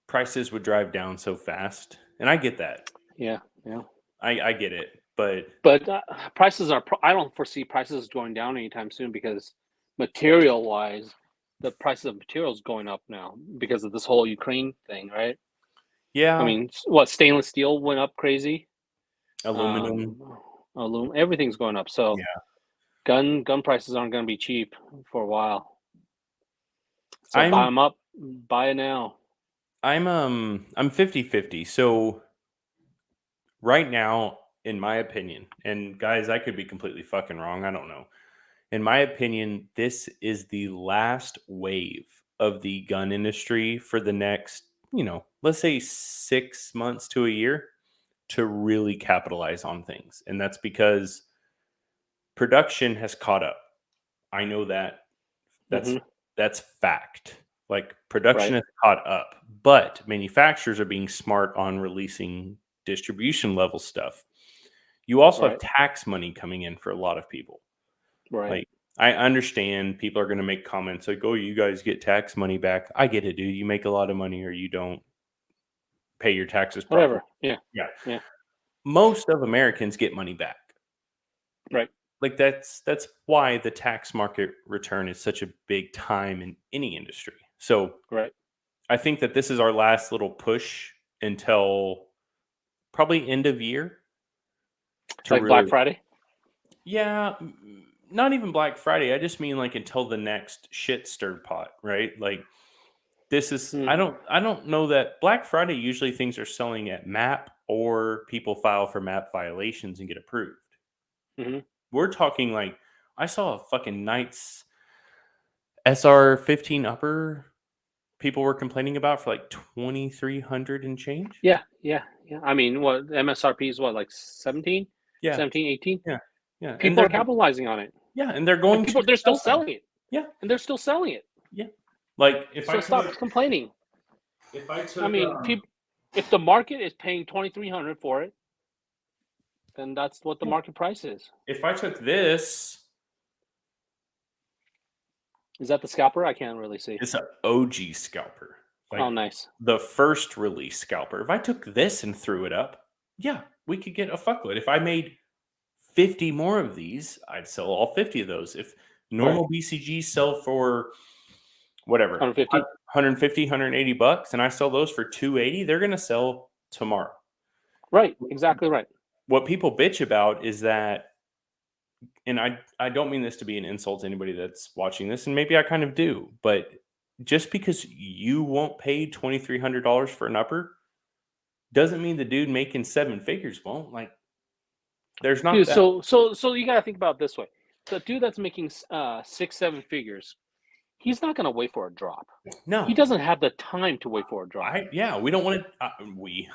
prices would drive down so fast. And I get that.
Yeah.
I get it. But
prices are, I don't foresee prices going down anytime soon, because material-wise, the prices of materials going up now because of this whole Ukraine thing, right?
Yeah.
I mean, stainless steel went up crazy.
Aluminum,
everything's going up. So gun prices aren't going to be cheap for a while. So buy them up, buy it now.
I'm 50-50. So right now, in my opinion, and guys, I could be completely fucking wrong, I don't know. In my opinion, this is the last wave of the gun industry for the next, let's say 6 months to a year, to really capitalize on things. And that's because production has caught up. I know that. That's fact. Like, production has caught up, but manufacturers are being smart on releasing distribution level stuff. You also have tax money coming in for a lot of people.
Right.
Like, I understand people are going to make comments like, "Oh, you guys get tax money back." I get it, dude. You make a lot of money, or you don't pay your taxes properly.
Whatever. Yeah.
Most of Americans get money back.
Right.
Like, that's why the tax market return is such a big time in any industry. So I think that this is our last little push until probably end of year.
Like Black Friday?
Yeah, not even Black Friday. I just mean like until the next shit stirred pot, right? Like, this is, I don't know that Black Friday, usually things are selling at MAP, or people file for MAP violations and get approved. We're talking like, I saw a fucking Knights SR15 upper people were complaining about for like $2,300 and change.
Yeah. I mean, what MSRP is, what, like 17?
Yeah.
17, 18.
Yeah.
People are capitalizing on it.
Yeah, and they're going
to. They're still selling it.
Yeah,
and they're still selling it.
Yeah, like
stop complaining.
If I took,
if the market is paying $2,300 for it, then that's what the market price is.
If I took this,
is that the scalper? I can't really see.
It's an OG scalper.
Oh, nice.
The first release scalper. If I took this and threw it up, yeah, we could get a fuckload. If I made 50 more of these, I'd sell all 50 of those. If normal BCGs sell for whatever, 150, 180 bucks, and I sell those for 280, they're going to sell tomorrow.
Right. Exactly right.
What people bitch about is that, and I don't mean this to be an insult to anybody that's watching this, and maybe I kind of do, but just because you won't pay $2,300 for an upper doesn't mean the dude making 7 figures won't. Like, there's not.
Dude, so you got to think about it this way: the dude that's making 6-7 figures, he's not going to wait for a drop.
No,
he doesn't have the time to wait for a drop.
We don't want to.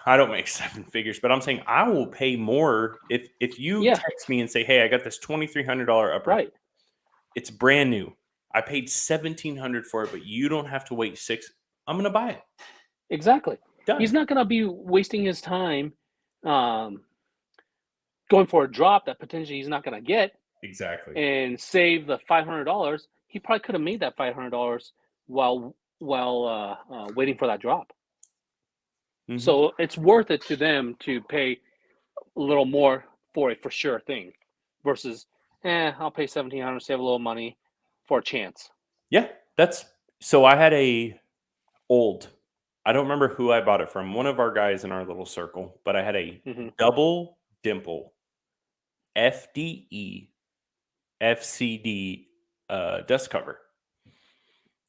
I don't make 7 figures, but I'm saying I will pay more if you text me and say, "Hey, I got this $2,300 upper.
Right.
It's brand new. I paid $1,700 for it, but you don't have to wait 6. I'm going to buy it."
Exactly.
Done.
He's not going to be wasting his time going for a drop that potentially he's not going to get.
Exactly.
And save the $500. He probably could have made that $500 while waiting for that drop. Mm-hmm. So it's worth it to them to pay a little more for a for sure thing, versus I'll pay $1,700, save a little money for a chance.
Yeah, so I had I don't remember who I bought it from, one of our guys in our little circle, but I had a double dimple FDE FCD dust cover.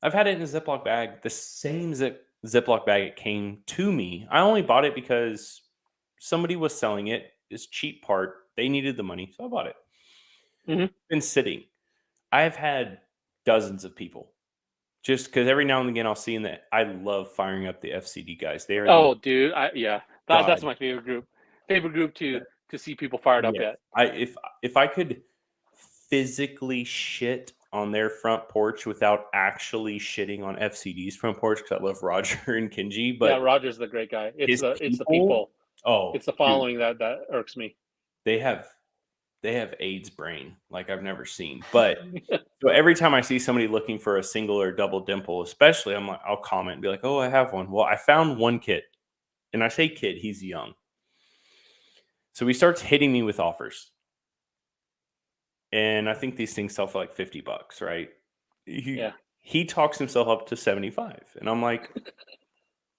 I've had it in a Ziploc bag, the same Ziploc bag it came to me. I only bought it because somebody was selling it. It's cheap part. They needed the money, so I bought it.
Mm-hmm.
Been sitting. I've had dozens of people, just because every now and again I'll see in that. I love firing up the FCD guys. They are
dude, that's my favorite group. Favorite group to see people fired up at.
If I could physically shit on their front porch without actually shitting on FCD's front porch, because I love Roger and Kenji. But
Roger's the great guy. It's the people.
Oh,
it's the following that irks me.
They have AIDS brain like I've never seen. But so every time I see somebody looking for a single or double dimple, especially, I'm like, I'll comment and be like, "Oh, I have one." Well, I found one kid, and I say kid, he's young. So he starts hitting me with offers. And I think these things sell for like $50, right? He talks himself up to 75. And I'm like,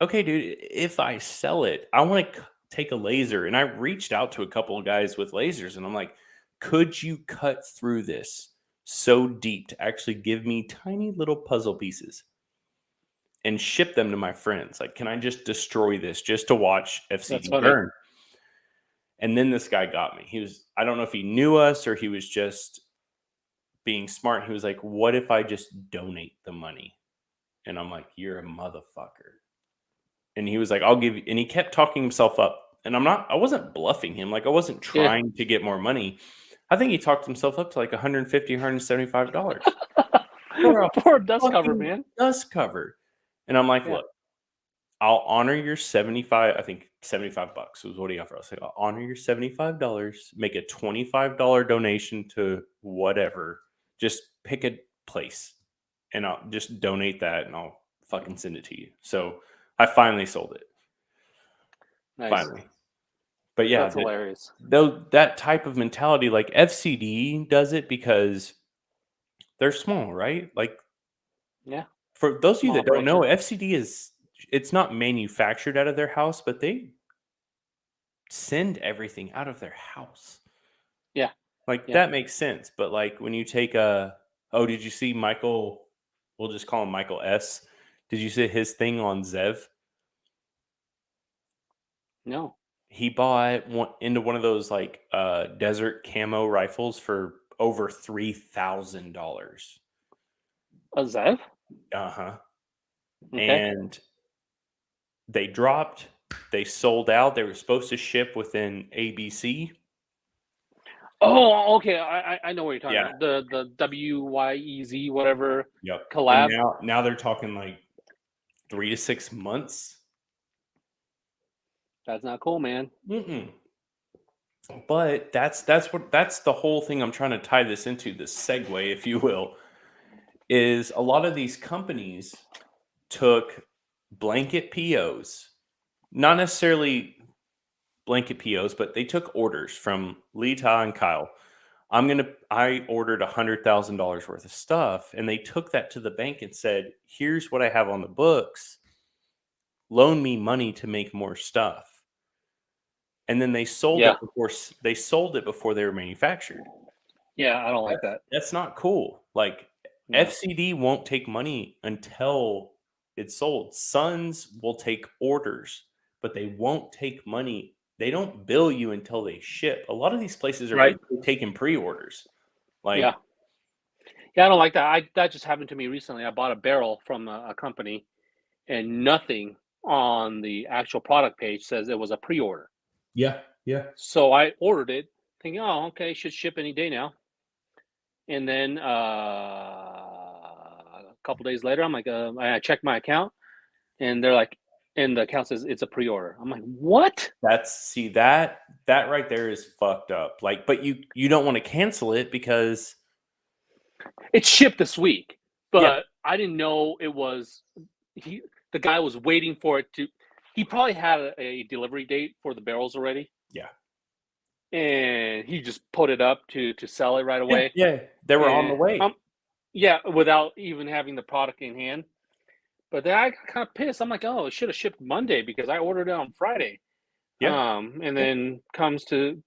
okay, dude, if I sell it, I want to take a laser. And I reached out to a couple of guys with lasers, and I'm like, could you cut through this so deep to actually give me tiny little puzzle pieces and ship them to my friends? Like, can I just destroy this just to watch FCD burn? And then this guy got me. I don't know if he knew us or he was just being smart. He was like, what if I just donate the money? And I'm like, you're a motherfucker. And he was like, I'll give you. And he kept talking himself up. And I wasn't bluffing him. Like, I wasn't trying to get more money. I think he talked himself up to like $150, $175.
Poor dust cover, man.
Dust cover. And I'm like, look, I'll honor your 75. I think $75 was what he offered. I was like, I'll honor your $75. Make a $25 donation to whatever. Just pick a place, and I'll just donate that, and I'll fucking send it to you. So I finally sold it.
Nice.
Finally. But yeah,
that's hilarious.
Though that type of mentality, like FCD does it because they're small, right? Like,
yeah.
For those of you that don't know, FCD it's not manufactured out of their house, but they send everything out of their house.
Yeah.
Like, that makes sense. But like when you take did you see Michael, we'll just call him Michael S. Did you see his thing on Zev?
No.
He bought into one of those like desert camo rifles for over $3,000.
A Zev?
Uh-huh.
Okay.
And they dropped. They sold out. They were supposed to ship within ABC.
Oh, okay. I know what you're talking about. The WYEZ whatever collab.
And now they're talking like 3 to 6 months.
That's not cool, man.
But that's the whole thing I'm trying to tie this into, this segue, if you will, is a lot of these companies took blanket POs, not necessarily blanket POs, but they took orders from Lee, Ty, and Kyle. I ordered $100,000 worth of stuff, and they took that to the bank and said, here's what I have on the books. Loan me money to make more stuff. And then they sold it before they were manufactured.
Yeah, I don't like that.
That's not cool. Like FCD won't take money until it's sold. Sons will take orders, but they won't take money. They don't bill you until they ship. A lot of these places are basically taking pre-orders.
Yeah, I don't like that. That just happened to me recently. I bought a barrel from a company, and nothing on the actual product page says it was a pre-order.
Yeah.
So I ordered it, thinking, oh, okay, should ship any day now. And then a couple days later, I'm like, I checked my account, and they're like, and the account says it's a pre-order. I'm like, what?
That right there is fucked up. Like, but you don't want to cancel it because
it's shipped this week, but I didn't know it was. The guy was waiting for it to. He probably had a delivery date for the barrels already.
Yeah.
And he just put it up to sell it right away.
Yeah. They were on the way.
Without even having the product in hand. But then I got kind of pissed. I'm like, oh, it should have shipped Monday because I ordered it on Friday. Yeah. And then comes to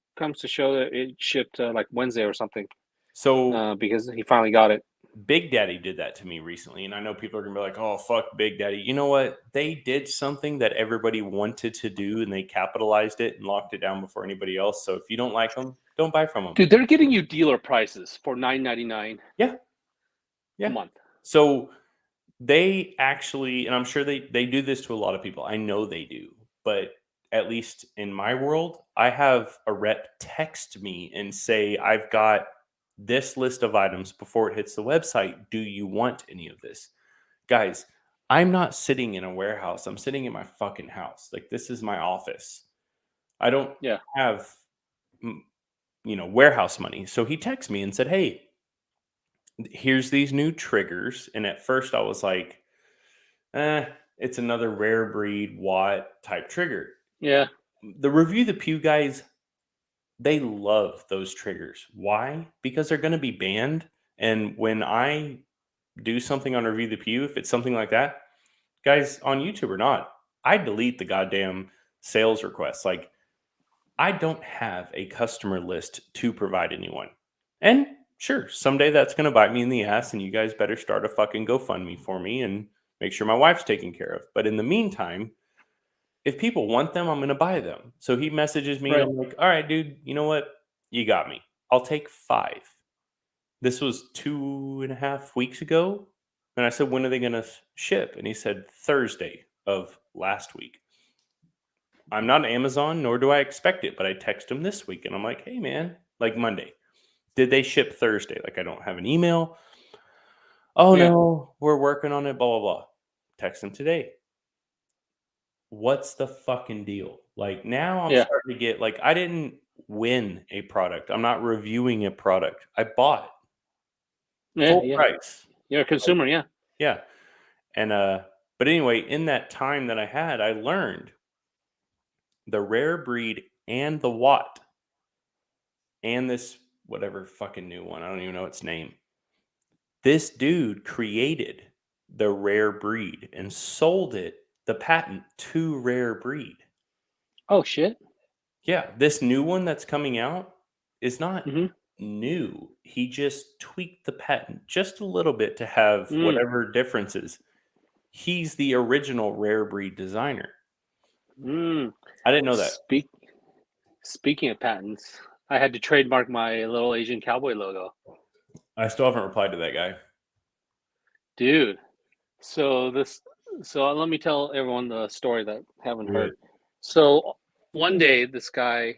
show that it shipped like Wednesday or something.
So
because he finally got it.
Big Daddy did that to me recently, and I know people are gonna be like, "Oh, fuck Big Daddy." You know what? They did something that everybody wanted to do, and they capitalized it and locked it down before anybody else. So if you don't like them, don't buy from them.
Dude, they're getting you dealer prices for $9.99.
Yeah.
A month.
So they actually, and I'm sure they do this to a lot of people. I know they do, but at least in my world, I have a rep text me and say, "I've got this list of items before it hits the website. Do you want any of this?" Guys, I'm not sitting in a warehouse. I'm sitting in my fucking house. Like, this is my office. I don't have, warehouse money. So he texted me and said, "Hey, here's these new triggers." And at first I was like, it's another rare breed Watt type trigger.
Yeah.
The Review the Pew guys, they love those triggers. Why? Because they're going to be banned. And when I do something on Review the Pew, if it's something like that, guys on YouTube or not, I delete the goddamn sales requests. Like, I don't have a customer list to provide anyone. And sure, someday that's going to bite me in the ass, and you guys better start a fucking GoFundMe for me and make sure my wife's taken care of. But in the meantime, if people want them, I'm going to buy them. So he messages me, and I'm like, all right, dude, you know what? You got me. I'll take 5. This was 2.5 weeks ago. And I said, when are they going to ship? And he said, Thursday of last week. I'm not Amazon, nor do I expect it, but I text him this week, and I'm like, hey, man, like Monday. Did they ship Thursday? Like, I don't have an email. Oh, no, we're working on it, blah, blah, blah. Text him today. What's the fucking deal? Like, now I'm starting to get, like, I didn't win a product. I'm not reviewing a product. I bought full price.
You're a consumer,
Yeah. And, but anyway, in that time that I had, I learned the rare breed and the Watt and this whatever fucking new one. I don't even know its name. This dude created the rare breed and sold it, the patent, to Rare Breed.
Oh, shit.
Yeah, this new one that's coming out is not new. He just tweaked the patent just a little bit to have whatever differences. He's the original Rare Breed designer. I didn't know that.
Speaking of patents, I had to trademark my little Asian cowboy logo.
I still haven't replied to that guy.
Dude. So let me tell everyone the story that haven't heard. So one day this guy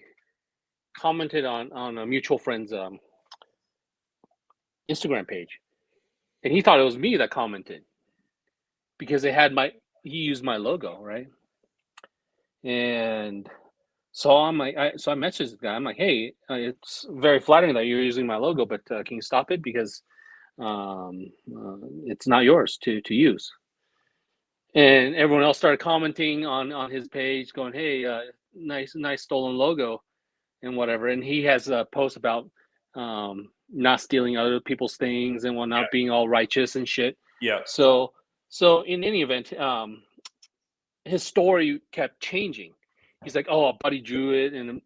commented on a mutual friend's Instagram page, and he thought it was me that commented because he used my logo, right? And so I'm like, so I messaged the guy. I'm like, hey, it's very flattering that you're using my logo, but can you stop it because it's not yours to use. And everyone else started commenting on his page, going, hey, nice stolen logo and whatever. And he has a post about not stealing other people's things and whatnot, being all righteous and shit.
Yeah.
So in any event, his story kept changing. He's like, oh, a buddy drew it, and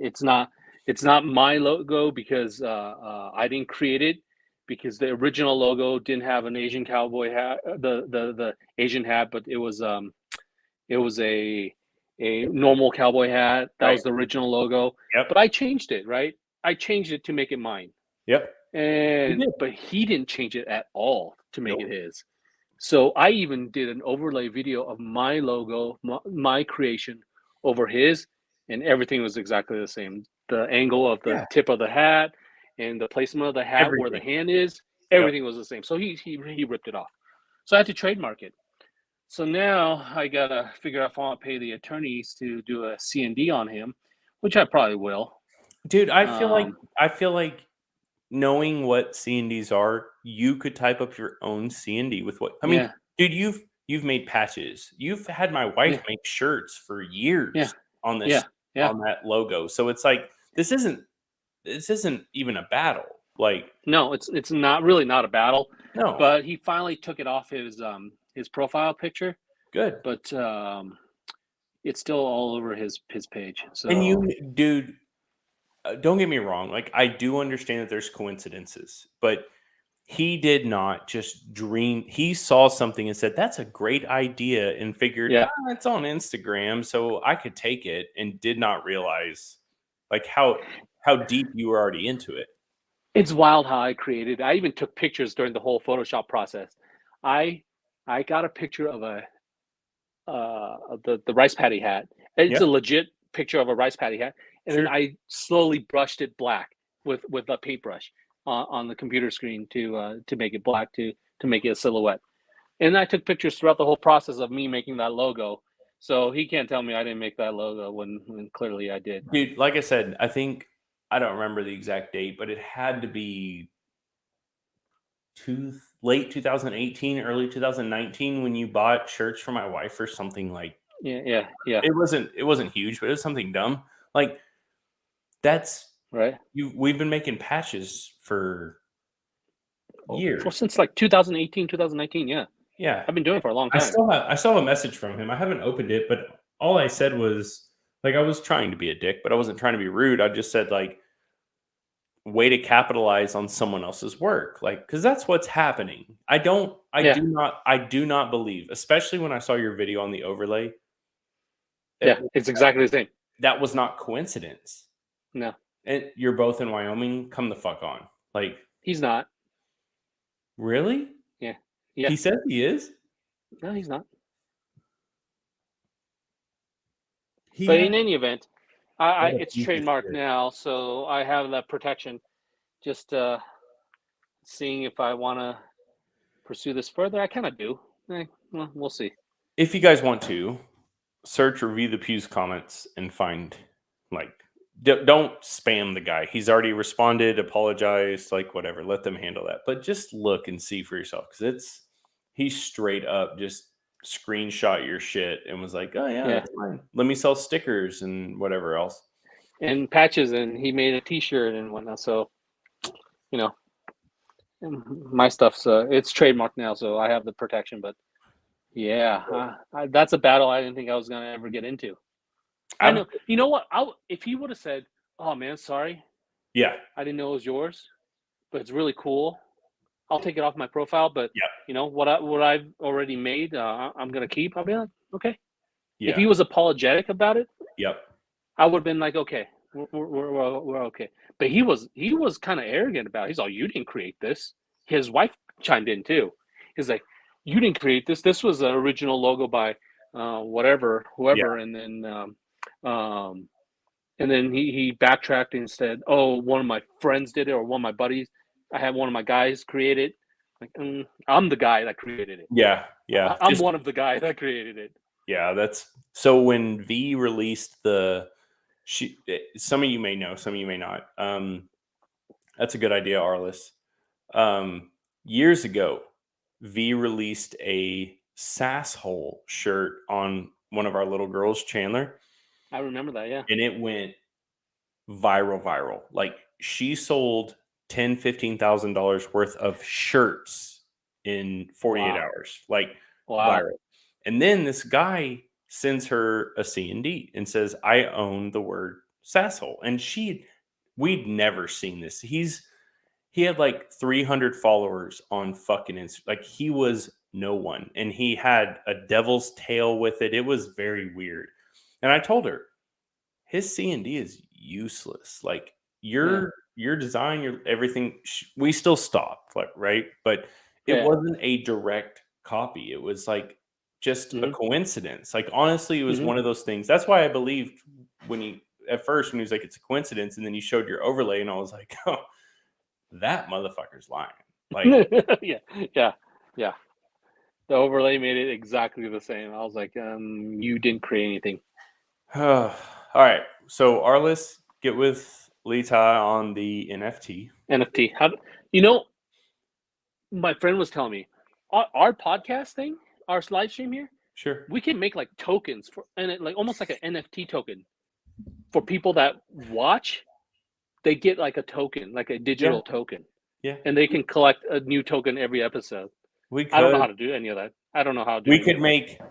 it's not my logo because I didn't create it, because the original logo didn't have an Asian cowboy hat, the Asian hat, but it was a normal cowboy hat. That was the original logo.
Yep.
But I changed it, right? I changed it to make it mine.
Yep.
But he didn't change it at all to make it his. So I even did an overlay video of my logo, my creation over his, and everything was exactly the same. The angle of the tip of the hat and the placement of the hat where the hand is, everything was the same. So he ripped it off. So I had to trademark it. So now I gotta figure out if I want to pay the attorneys to do a C&D on him, which I probably will.
Dude, I feel like knowing what C&Ds are, you could type up your own C&D with what I mean, dude, you've made patches. You've had my wife make shirts for years on this on that logo. So it's like this isn't even a battle. Like,
no, it's not really not a battle.
No.
But he finally took it off his profile picture.
Good.
But it's still all over his page. So
and you, dude, don't get me wrong. Like, I do understand that there's coincidences, but he did not just dream. He saw something and said, that's a great idea, and figured, it's on Instagram, so I could take it, and did not realize like how deep you were already into it.
It's wild how I created. I even took pictures during the whole Photoshop process. I got a picture of the rice paddy hat. It's a legit picture of a rice paddy hat. And then I slowly brushed it black with a paintbrush on the computer screen to make it black, to make it a silhouette. And I took pictures throughout the whole process of me making that logo. So he can't tell me I didn't make that logo when clearly I did.
Dude, like I said, I don't remember the exact date, but it had to be late 2018, early 2019 when you bought shirts for my wife or something. Like,
yeah.
It wasn't huge, but it was something dumb. Like, that's
right.
We've been making patches for years.
Well, since like 2018, 2019.
Yeah.
I've been doing it for a long time.
I still have a message from him. I haven't opened it, but all I said was, like, I was trying to be a dick, but I wasn't trying to be rude. I just said, like, way to capitalize on someone else's work. Like, because that's what's happening. I do not believe, especially when I saw your video on the overlay.
It's exactly the same.
That was not coincidence.
No.
And you're both in Wyoming. Come the fuck on. Like,
he's not.
Really?
Yeah.
He says he is.
No, he's not. But in any event, it's trademarked now, so I have that protection. Just seeing if I want to pursue this further. I kind of do. Well, we'll see.
If you guys want to, search Review the Pews comments and find, like, don't spam the guy. He's already responded, apologized, like, whatever. Let them handle that. But just look and see for yourself, because he's straight up just screenshot your shit and was like, oh yeah, that's fine. Let me sell stickers and whatever else.
And patches, and he made a t-shirt and whatnot. So, my stuff's it's trademarked now, so I have the protection. But that's a battle I didn't think I was gonna ever get into. I know. You know what? If he would have said, "Oh man, sorry, I didn't know it was yours, but it's really cool. I'll take it off my profile, but what I've already made, I'm gonna keep." I'll be like, okay. If he was apologetic about it, I would have been like, okay, we're okay. But he was kind of arrogant about it. He's all, you didn't create this. His wife chimed in too. He's like, you didn't create this. This was an original logo by whoever, and then And then he backtracked and said, "Oh, one of my friends did it, or one of my buddies. I had one of my guys create it. Like, I'm the guy that created it.
Yeah.
I'm one of the guys that created it."
Yeah, that's so. When V released some of you may know, some of you may not. That's a good idea, Arliss. Years ago, V released a Sasshole shirt on one of our little girls, Chandler.
I remember that, yeah.
And it went viral. Like, she sold $10,000-$15,000 worth of shirts in 48 hours. Like, viral. And then this guy sends her a C&D and says, "I own the word Sasshole." And we'd never seen this. He had like 300 followers on fucking Instagram. Like, he was no one. And he had a devil's tail with it. It was very weird. And I told her, his C&D is useless. Like, your design, your everything, we still stopped, like, right? But it wasn't a direct copy. It was like just a coincidence. Like, honestly, it was one of those things. That's why I believed at first when he was like, "It's a coincidence," and then you showed your overlay, and I was like, "Oh, that motherfucker's lying." Like,
yeah. The overlay made it exactly the same. I was like, you didn't create anything.
All right. So, Arliss, get with Lita on the NFT.
My friend was telling me, our podcast thing, our live stream here,
sure,
we can make like tokens like almost like an NFT token for people that watch. They get like a token, like a digital token.
Yeah.
And they can collect a new token every episode. I don't know how to do any of that. I don't know how to do it.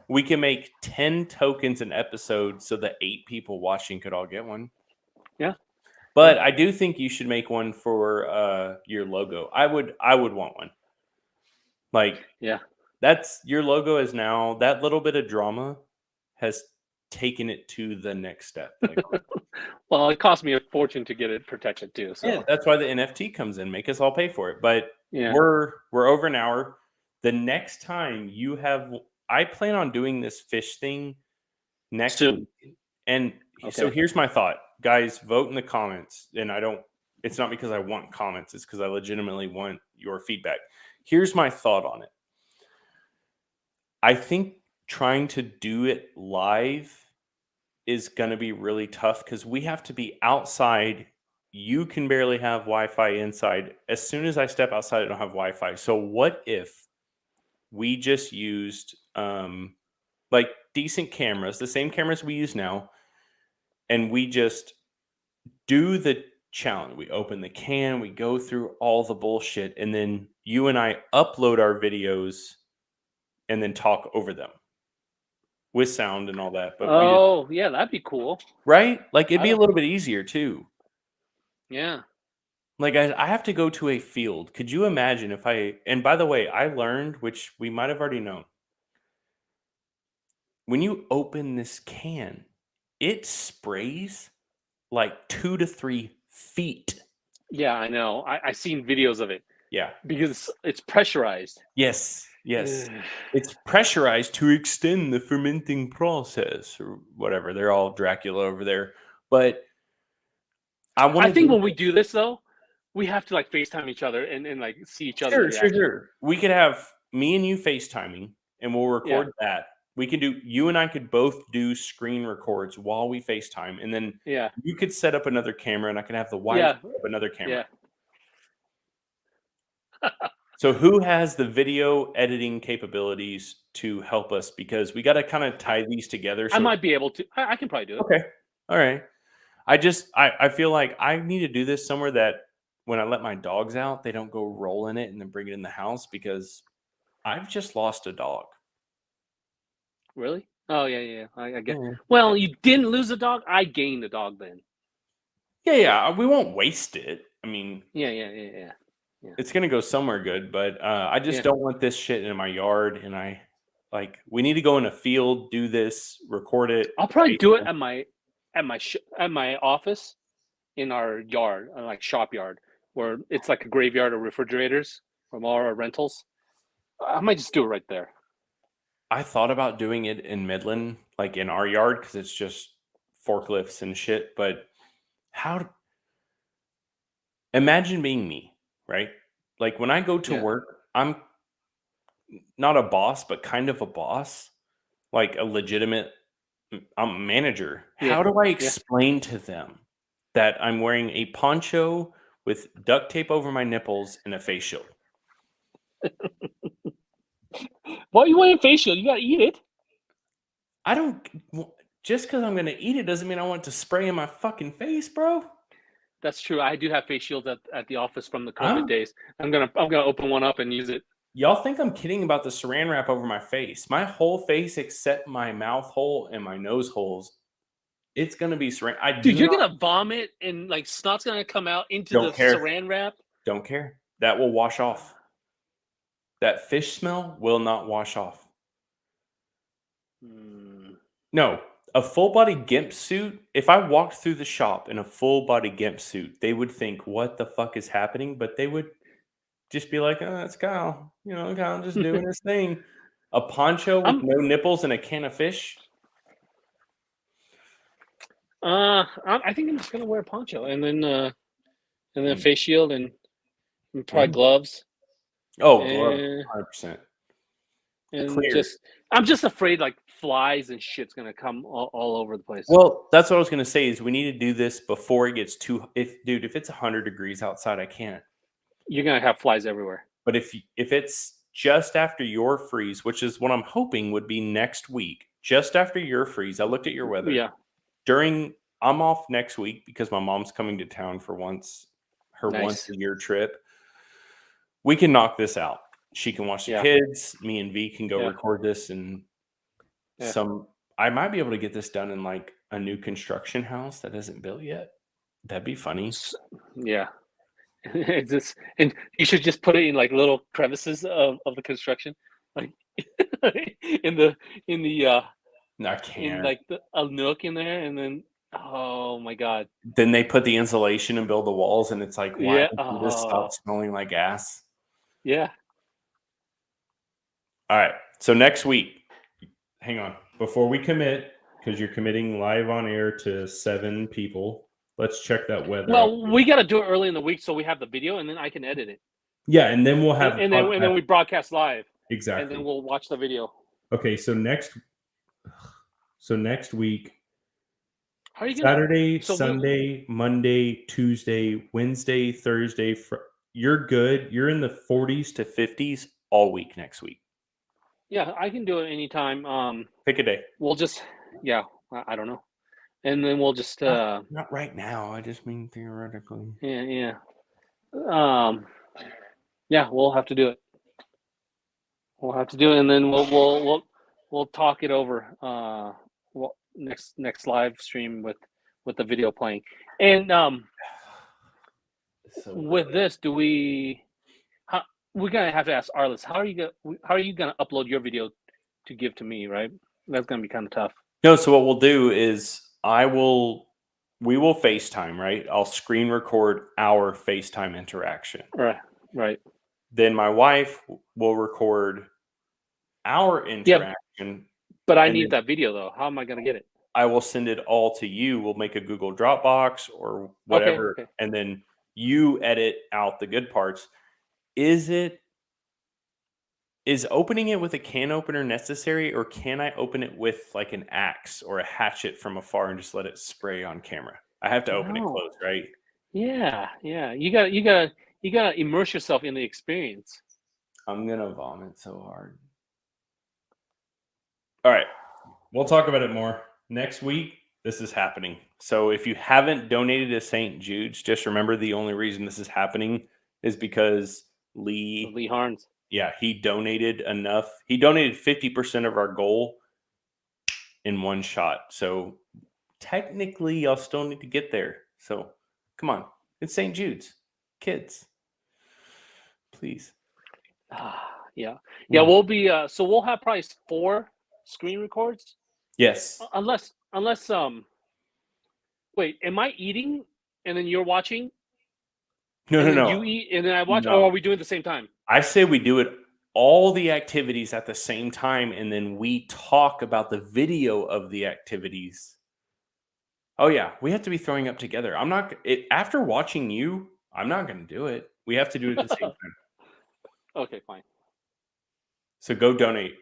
We can make 10 tokens an episode so that 8 people watching could all get one.
Yeah.
But I do think you should make one for your logo. I would want one. Like, that's your logo is now, that little bit of drama has taken it to the next step. Like,
well, it cost me a fortune to get it protected too. So
yeah, that's why the NFT comes in. Make us all pay for it. But we're over an hour. The next time I plan on doing this fish thing next week. And so here's my thought. Guys, vote in the comments. And it's not because I want comments. It's because I legitimately want your feedback. Here's my thought on it. I think trying to do it live is going to be really tough because we have to be outside. You can barely have Wi-Fi inside. As soon as I step outside, I don't have Wi-Fi. So what if we just used like decent cameras, the same cameras we use now, and we just do the challenge. We open the can, we go through all the bullshit, and then you and I upload our videos and then talk over them with sound and all that.
But yeah, that'd be cool.
Right? Like, it'd be a little bit easier too.
Yeah.
Like, I have to go to a field. Could you imagine if and by the way, I learned, which we might have already known, when you open this can, it sprays like 2 to 3 feet.
Yeah, I know. I seen videos of it.
Yeah.
Because it's pressurized.
Yes. It's pressurized to extend the fermenting process or whatever. They're all Dracula over there. But I
think when we do this, though, we have to like FaceTime each other and like see each other.
Sure. We could have me and you FaceTiming and we'll record that. We can you and I could both do screen records while we FaceTime. And then you could set up another camera and I can have the wife set up another camera. So who has the video editing capabilities to help us? Because we got to kind of tie these together.
I might be able to. I can probably do it.
Okay. All right. I feel like I need to do this somewhere that when I let my dogs out, they don't go roll in it and then bring it in the house because I've just lost a dog.
Really? Oh, yeah. I get it. Well, you didn't lose a dog. I gained a dog then.
Yeah. We won't waste it. I mean,
yeah.
It's going to go somewhere good, but I just don't want this shit in my yard. And we need to go in a field, do this, record it.
I'll probably do it at my office in our yard, like shop yard, where it's like a graveyard of refrigerators from all our rentals. I might just do it right there.
I thought about doing it in Midland, like in our yard, because it's just forklifts and shit. But Imagine being me, right? Like when I go to work, I'm not a boss, but kind of a boss, like a legitimate I'm a manager. How do I explain to them that I'm wearing a poncho with duct tape over my nipples and a face shield?
Why are you wearing a face shield? You gotta eat it.
I don't. Just because I'm gonna eat it doesn't mean I want to spray in my fucking face, bro.
That's true. I do have face shields at the office from the COVID days. I'm gonna open one up and use it.
Y'all think I'm kidding about the saran wrap over my face? My whole face, except my mouth hole and my nose holes, it's gonna be saran.
Dude, you're gonna vomit and like snot's gonna come out into the saran wrap.
Don't care. That will wash off. That fish smell will not wash off. No, a full body GIMP suit. If I walked through the shop in a full body GIMP suit, they would think, "What the fuck is happening?" But they would just be like, "Oh, that's Kyle. You know, Kyle just doing his thing." A poncho with no nipples and a can of fish.
I think I'm just gonna wear a poncho and then a face shield and probably gloves.
Oh, gloves, 100%.
And I'm just afraid like flies and shit's gonna come all over the place.
Well, that's what I was gonna say is we need to do this before it gets too. If it's 100 degrees outside, I can't.
You're gonna have flies everywhere.
But if it's just after your freeze, which is what I'm hoping would be next week, just after your freeze, I looked at your weather.
Yeah.
I'm off next week because my mom's coming to town for once a year trip. We can knock this out. She can watch the kids. Me and V can go record this and I might be able to get this done in like a new construction house that isn't built yet. That'd be funny.
Yeah. And you should just put it in like little crevices of the construction, like in the
I can't.
in like a nook in there, and then oh my god.
Then they put the insulation and build the walls, and it's like, why don't you just stop smelling like ass?
Yeah.
All right. So next week, hang on. Before we commit, because you're committing live on air to 7 people, let's check that weather.
Well, we got to do it early in the week so we have the video, and then I can edit it.
Yeah, and then we'll have
and then we broadcast live.
Exactly.
And then we'll watch the video.
Okay, so next week,
how are you
Saturday, Sunday, Monday, Tuesday, Wednesday, Thursday. You're good. You're in the 40s to 50s all week next week.
Yeah, I can do it anytime.
Pick a day.
We'll just, I don't know. And then we'll just
not right now. I just mean theoretically.
Yeah. We'll have to do it. We'll have to do it, and then we'll talk it over. Next live stream with the video playing, and with this, we're gonna have to ask Arliss, how are you gonna upload your video to give to me, right? That's gonna be kind of tough.
No, so what we'll do is we will FaceTime, right? I'll screen record our FaceTime interaction.
Right.
Then my wife will record our interaction.
Yeah, but I need that video though. How am I gonna get it?
I will send it all to you. We'll make a Google Dropbox or whatever,
okay.
And then you edit out the good parts. Is opening it with a can opener necessary, or can I open it with like an axe or a hatchet from afar and just let it spray on camera? I have to open it closed, right?
Yeah. You gotta immerse yourself in the experience.
I'm gonna vomit so hard. All right, we'll talk about it more next week. This is happening. So if you haven't donated to St. Jude's, just remember the only reason this is happening is because Lee
Harns.
Yeah, he donated enough. He donated 50% of our goal in one shot. So technically, y'all still need to get there. So come on. It's St. Jude's. Kids. Please.
Yeah. We'll be so we'll have probably 4 screen records.
Yes.
Unless wait, am I eating and then you're watching?
No.
You eat and then I watch, or are we doing it at the same time?
I say we do it all the activities at the same time, and then we talk about the video of the activities Oh yeah, we have to be throwing up together. I'm not after watching you. I'm not going to do it. We have to do it at the same time.
Okay, fine.
So go donate.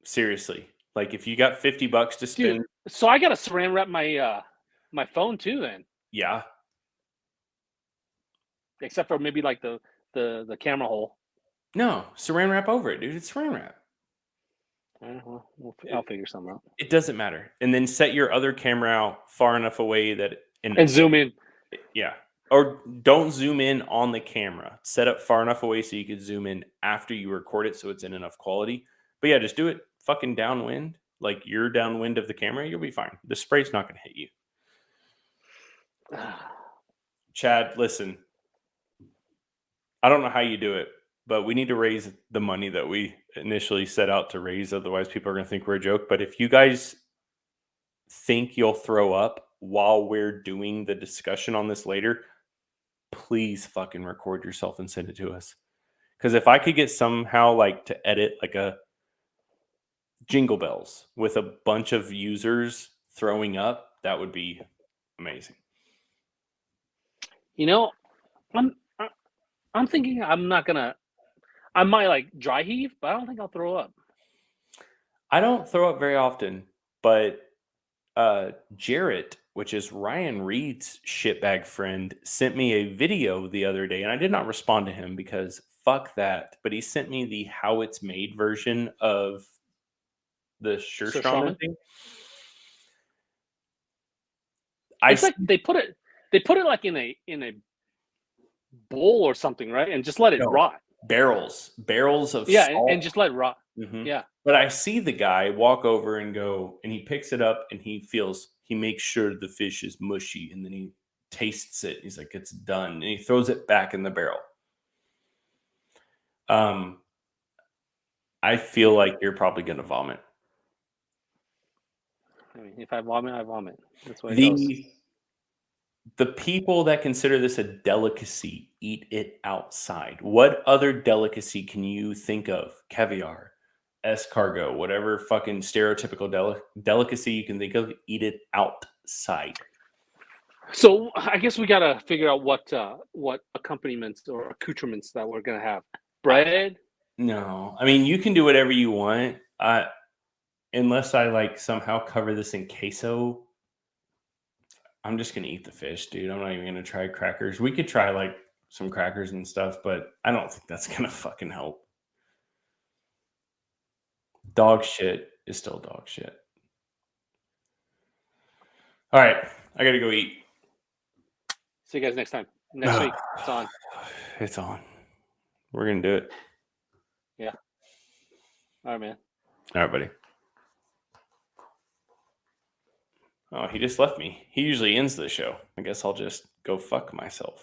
Seriously, like if you got $50 to spend.
Dude, so I gotta saran wrap my my phone too. Then
Yeah.
Except for maybe like the camera hole.
No, saran wrap over it, dude. It's saran wrap.
I'll figure something out.
It doesn't matter. And then set your other camera out far enough away that
and zoom in.
Yeah. Or don't zoom in on the camera. Set up far enough away so you can zoom in after you record it so it's in enough quality. But yeah, just do it fucking downwind. Like you're downwind of the camera, you'll be fine. The spray's not going to hit you. Chad, listen. I don't know how you do it, but we need to raise the money that we initially set out to raise. Otherwise, people are going to think we're a joke. But if you guys think you'll throw up while we're doing the discussion on this later, please fucking record yourself and send it to us. Because if I could get somehow like to edit like a Jingle Bells with a bunch of users throwing up, that would be amazing.
You know, I'm thinking I might like dry heave, but I don't think I'll throw up.
I don't throw up very often, but Jarrett, which is Ryan Reed's shitbag friend, sent me a video the other day, and I did not respond to him because fuck that. But he sent me the how it's made version of the Surströmming thing.
It's like they put it like in a bowl or something, right? And just let it rot.
Barrels of
salt. And just let it rot.
Mm-hmm.
Yeah.
But I see the guy walk over and go, and he picks it up and he makes sure the fish is mushy, and then he tastes it. He's like, it's done. And he throws it back in the barrel. I feel like you're probably going to vomit.
I mean, if I vomit, I vomit. That's what it goes.
The people that consider this a delicacy eat it outside. What other delicacy can you think of? Caviar, escargot, whatever fucking stereotypical delicacy you can think of, eat it outside.
So I guess we gotta figure out what accompaniments or accoutrements that we're gonna have. Bread?
No, I mean you can do whatever you want. Unless I like somehow cover this in queso. I'm just going to eat the fish, dude. I'm not even going to try crackers. We could try like some crackers and stuff, but I don't think that's going to fucking help. Dog shit is still dog shit. All right. I got to go eat.
See you guys next time. Next week. It's on.
It's on. We're going to do it.
Yeah. All right, man.
All right, buddy. Oh, he just left me. He usually ends the show. I guess I'll just go fuck myself.